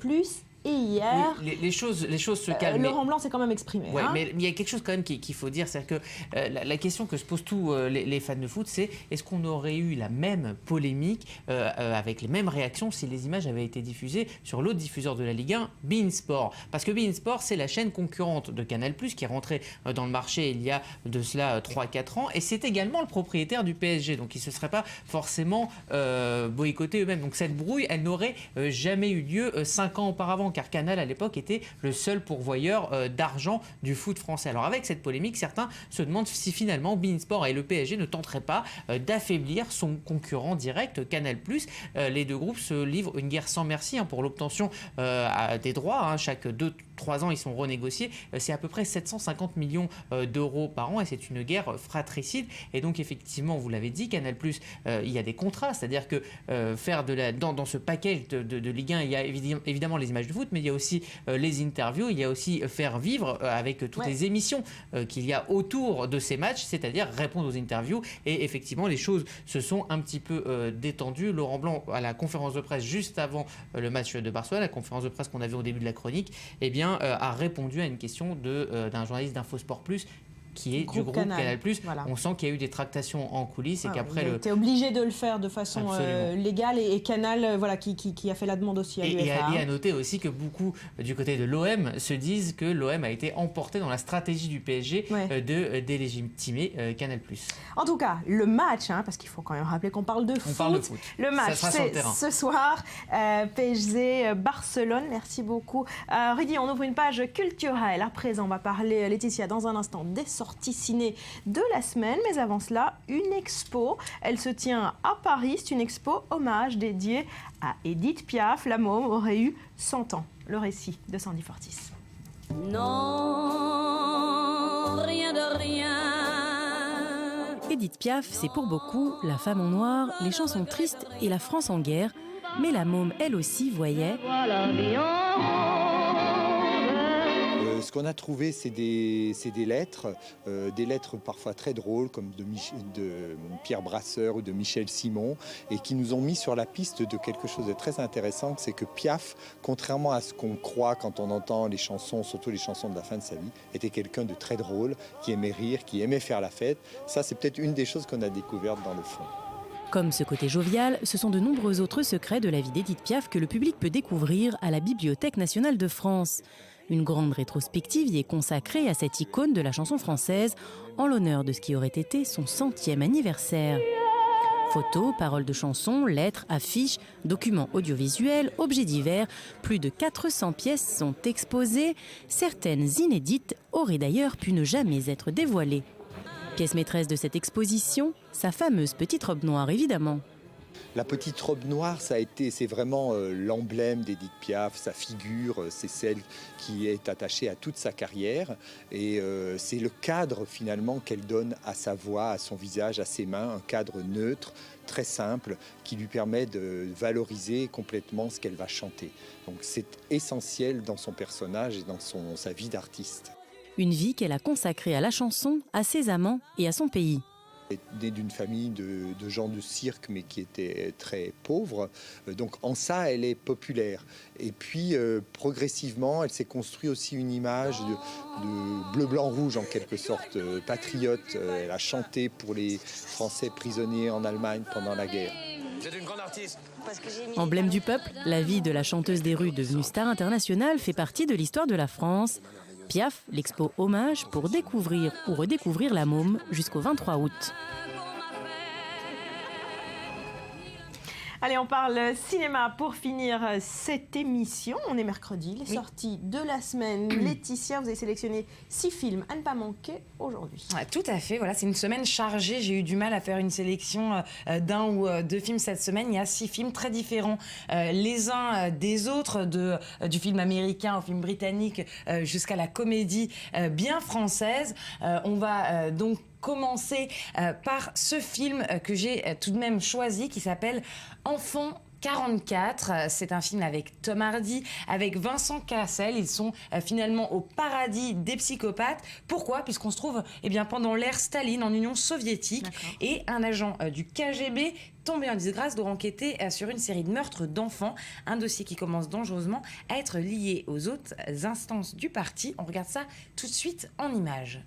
Et hier, oui, les choses se calment. Laurent Blanc s'est quand même exprimé. Ouais, mais il y a quelque chose quand même qu'il faut dire, c'est que la question que se posent tous les fans de foot, c'est est-ce qu'on aurait eu la même polémique avec les mêmes réactions si les images avaient été diffusées sur l'autre diffuseur de la Ligue 1, beIN Sport. Parce que beIN Sport, c'est la chaîne concurrente de Canal+, qui est rentrée dans le marché il y a de cela 3-4 ans, et c'est également le propriétaire du PSG, donc ils ne se seraient pas forcément boycottés eux-mêmes. Donc cette brouille, elle n'aurait jamais eu lieu 5 ans auparavant, car Canal à l'époque était le seul pourvoyeur d'argent du foot français. Alors avec cette polémique, certains se demandent si finalement beIN Sport et le PSG ne tenteraient pas d'affaiblir son concurrent direct, Canal+. Les deux groupes se livrent une guerre sans merci pour l'obtention des droits. Chaque 2-3 ans, ils sont renégociés. C'est à peu près 750 millions d'euros par an et c'est une guerre fratricide. Et donc effectivement, vous l'avez dit, Canal+, il y a des contrats, c'est-à-dire que faire dans ce package de Ligue 1, il y a évidemment les images de foot, mais il y a aussi les interviews, il y a aussi faire vivre avec toutes les émissions qu'il y a autour de ces matchs, c'est-à-dire répondre aux interviews. Et effectivement, les choses se sont un petit peu détendues. Laurent Blanc, à la conférence de presse juste avant le match de Barcelone, la conférence de presse qu'on avait au début de la chronique, a répondu à une question d'un journaliste d'Infosport Plus, qui est du groupe Canal+. Voilà. On sent qu'il y a eu des tractations en coulisses et qu'après il était obligé de le faire de façon légale et Canal qui a fait la demande aussi à l'UEFA. Et à noter aussi que beaucoup du côté de l'OM se disent que l'OM a été emporté dans la stratégie du PSG de délégitimer Canal+. En tout cas, le match, parce qu'il faut quand même rappeler qu'on parle de foot. Le match, c'est ce soir, PSG-Barcelone. Merci beaucoup. Rudy, on ouvre une page culturelle. À présent, on va parler, Laetitia, dans un instant, des sorties ciné de la semaine, mais avant cela, une expo. Elle se tient à Paris, c'est une expo hommage dédiée à Édith Piaf. La môme aurait eu 100 ans. Le récit de Sandy Fortis. Non, rien de rien. Édith Piaf, c'est pour beaucoup la femme en noir, les chansons tristes et la France en guerre. Mais la môme, elle aussi, voyait... Ce qu'on a trouvé, c'est des lettres parfois très drôles, comme de Pierre Brasseur ou de Michel Simon, et qui nous ont mis sur la piste de quelque chose de très intéressant, c'est que Piaf, contrairement à ce qu'on croit quand on entend les chansons, surtout les chansons de la fin de sa vie, était quelqu'un de très drôle, qui aimait rire, qui aimait faire la fête. Ça, c'est peut-être une des choses qu'on a découvertes dans le fond. Comme ce côté jovial, ce sont de nombreux autres secrets de la vie d'Édith Piaf que le public peut découvrir à la Bibliothèque nationale de France. Une grande rétrospective y est consacrée à cette icône de la chanson française en l'honneur de ce qui aurait été son 100e anniversaire. Photos, paroles de chansons, lettres, affiches, documents audiovisuels, objets divers, plus de 400 pièces sont exposées. Certaines inédites auraient d'ailleurs pu ne jamais être dévoilées. Pièce maîtresse de cette exposition, sa fameuse petite robe noire évidemment. La petite robe noire, c'est vraiment l'emblème d'Édith Piaf, sa figure, c'est celle qui est attachée à toute sa carrière et c'est le cadre finalement qu'elle donne à sa voix, à son visage, à ses mains, un cadre neutre, très simple, qui lui permet de valoriser complètement ce qu'elle va chanter. Donc c'est essentiel dans son personnage et dans sa vie d'artiste. Une vie qu'elle a consacrée à la chanson, à ses amants et à son pays. Elle est née d'une famille de gens de cirque, mais qui étaient très pauvres. Donc en ça, elle est populaire. Et puis, progressivement, elle s'est construite aussi une image de bleu, blanc, rouge, en quelque sorte, patriote. Elle a chanté pour les Français prisonniers en Allemagne pendant la guerre. Vous êtes une grande artiste. Emblème du peuple, la vie de la chanteuse des rues devenue star internationale fait partie de l'histoire de la France. Piaf, l'expo hommage pour découvrir ou redécouvrir la môme jusqu'au 23 août. Allez, on parle cinéma pour finir cette émission. On est mercredi, les sorties de la semaine. Laetitia, vous avez sélectionné 6 films à ne pas manquer aujourd'hui. Ouais, tout à fait, voilà, c'est une semaine chargée. J'ai eu du mal à faire une sélection d'un ou deux films cette semaine. Il y a 6 films très différents les uns des autres, du film américain au film britannique jusqu'à la comédie bien française. On va donc commencer par ce film que j'ai tout de même choisi qui s'appelle Enfant 44, c'est un film avec Tom Hardy, avec Vincent Cassel. Ils sont finalement au paradis des psychopathes. Pourquoi ? Puisqu'on se trouve pendant l'ère Staline en Union soviétique. Et un agent du KGB tombé en disgrâce doit enquêter sur une série de meurtres d'enfants. Un dossier qui commence dangereusement à être lié aux autres instances du parti. On regarde ça tout de suite en images.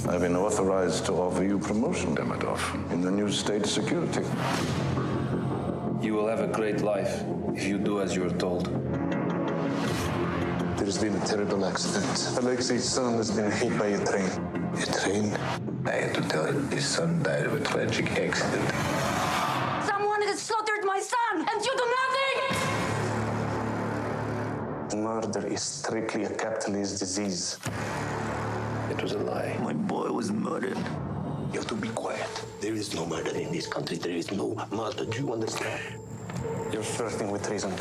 I've been authorized to offer you promotion, Demidov, in the new state security. You will have a great life if you do as you're told. There's been a terrible accident. Alexei's son has been hit by a train. A train? I had to tell him his son died of a tragic accident. Someone has slaughtered my son, and you do nothing! Murder is strictly a capitalist disease. It was a lie. My boy was murdered. You have to be quiet. There is no murder in this country. There is no murder. Do you understand? You're flirting with treason.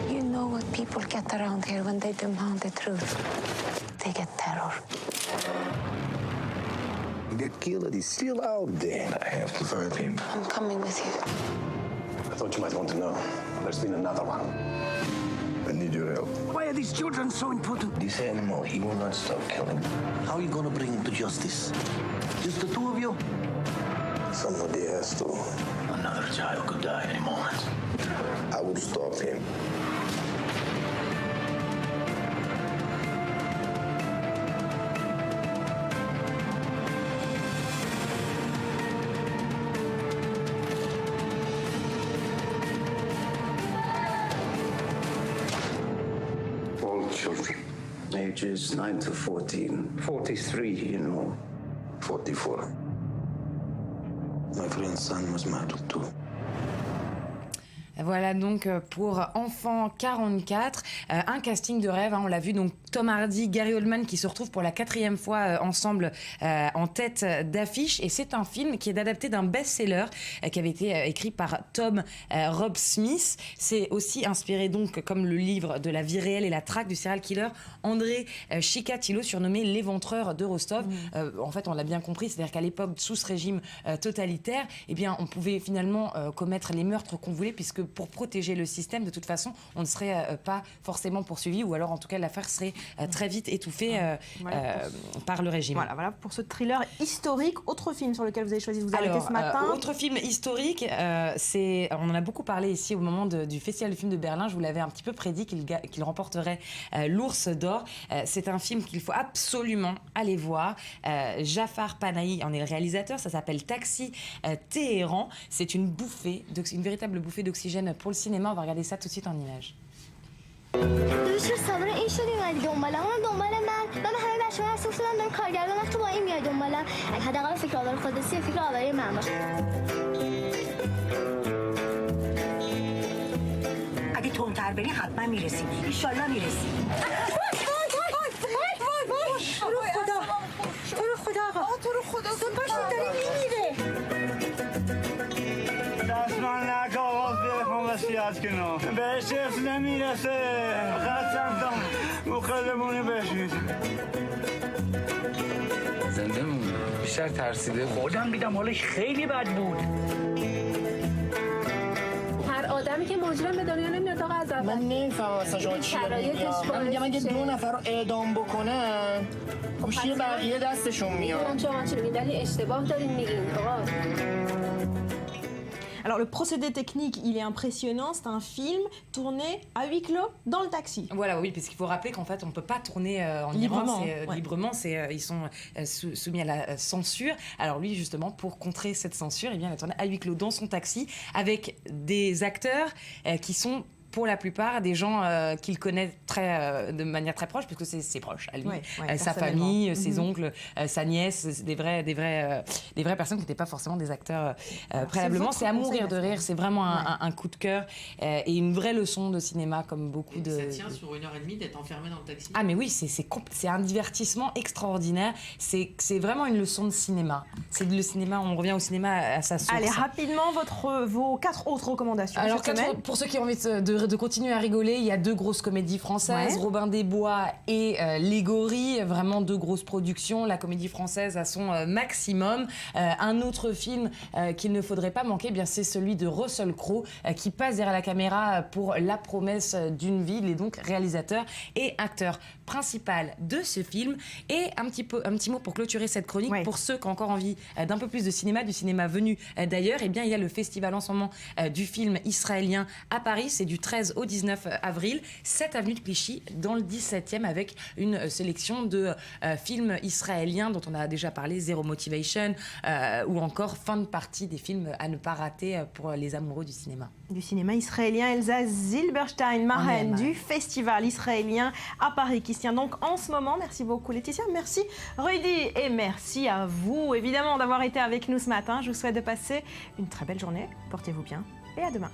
You know what people get around here when they demand the truth. They get terror. The killer is still out there. I have to find him. I'm coming with you. I thought you might want to know. There's been another one. I need your help. Why are these children so important? This animal, he will not stop killing. How are you gonna bring him to justice? Just the two of you? Somebody has to. Another child could die any moment. I will stop him. All children, ages 9 to 14, 43, you know, 44. My friend's son was murdered too. Voilà donc pour Enfant 44, un casting de rêve, on l'a vu, donc Tom Hardy, Gary Oldman qui se retrouvent pour la 4e fois ensemble en tête d'affiche, et c'est un film qui est adapté d'un best-seller qui avait été écrit par Tom Rob Smith. C'est aussi inspiré donc, comme le livre, de la vie réelle et la traque du serial killer André Chikatilo, surnommé l'éventreur de Rostov. En fait, on l'a bien compris, c'est-à-dire qu'à l'époque, sous ce régime totalitaire, on pouvait finalement commettre les meurtres qu'on voulait, puisque pour protéger le système, de toute façon, on ne serait pas forcément poursuivi, ou alors en tout cas l'affaire serait très vite étouffée par le régime. Voilà pour ce thriller historique. Autre film sur lequel vous avez choisi de vous arrêter ce matin. Autre film historique, on en a beaucoup parlé ici au moment du Festival du film de Berlin. Je vous l'avais un petit peu prédit qu'il remporterait l'Ours d'Or. C'est un film qu'il faut absolument aller voir. Jafar Panahi en est le réalisateur. Ça s'appelle Taxi Téhéran. C'est une véritable bouffée d'oxygène pour le cinéma. On va regarder ça tout de suite en images. اگه تندتر بریم حتما میرسیم انشالله میرسیم تو رو خدا آقا تو رو خدا باشید داره میمیره دستمان نکه آواز بخوام وسیعت کنم بهش حفظ نمیرسه خستم دام مخلمونه بشید زنده مون بیشتر ترسیده خودم دیدم حالش خیلی بد بود هر آدمی که مجرم به دنیا نمیاد آقا از اول من نمیفهمم اصلا شما چی من میگم اگه 2 نفر رو اعدام بکنن گوشی بقیه دستشون میاد شما چی میگید ولی اشتباه دارین میگین آقا. Alors le procédé technique, il est impressionnant. C'est un film tourné à huis clos dans le taxi. Voilà, oui, puisqu'il faut rappeler qu'en fait, on ne peut pas tourner en librement. Librement, ils sont soumis à la censure. Alors lui, justement, pour contrer cette censure, il a tourné à huis clos dans son taxi avec des acteurs qui sont pour la plupart des gens qu'il connaît de manière très proche, parce que c'est ses proches à lui, sa famille, ses oncles, sa nièce, des vraies personnes qui n'étaient pas forcément des acteurs préalablement. C'est à mourir de rire, c'est vraiment un coup de cœur et une vraie leçon de cinéma, comme beaucoup de... Ça tient sur 1h30 d'être enfermé dans le taxi. Ah mais oui, c'est un divertissement extraordinaire, c'est vraiment une leçon de cinéma. C'est le cinéma, on revient au cinéma à sa source. Allez, rapidement, vos 4 autres recommandations. Alors, pour ceux qui ont envie de continuer à rigoler, il y a 2 grosses comédies françaises, Robin des Bois et Les Gorilles, vraiment 2 grosses productions, la comédie française à son maximum. Un autre film qu'il ne faudrait pas manquer, bien c'est celui de Russell Crowe qui passe derrière la caméra pour La promesse d'une vie. Il est donc réalisateur et acteur principal de ce film. Et un petit mot pour clôturer cette chronique, pour ceux qui ont encore envie d'un peu plus de cinéma, du cinéma venu d'ailleurs, eh bien il y a le festival en ce moment du film israélien à Paris, c'est du 13 au 19 avril, 7 avenue de Clichy, dans le 17e, avec une sélection de films israéliens dont on a déjà parlé, Zero Motivation, ou encore Fin de partie, des films à ne pas rater pour les amoureux du cinéma. Du cinéma israélien, Elsa Zilberstein, marraine du festival israélien à Paris, qui se tient donc en ce moment. Merci beaucoup Laetitia, merci Rudy, et merci à vous évidemment d'avoir été avec nous ce matin. Je vous souhaite de passer une très belle journée, portez-vous bien et à demain.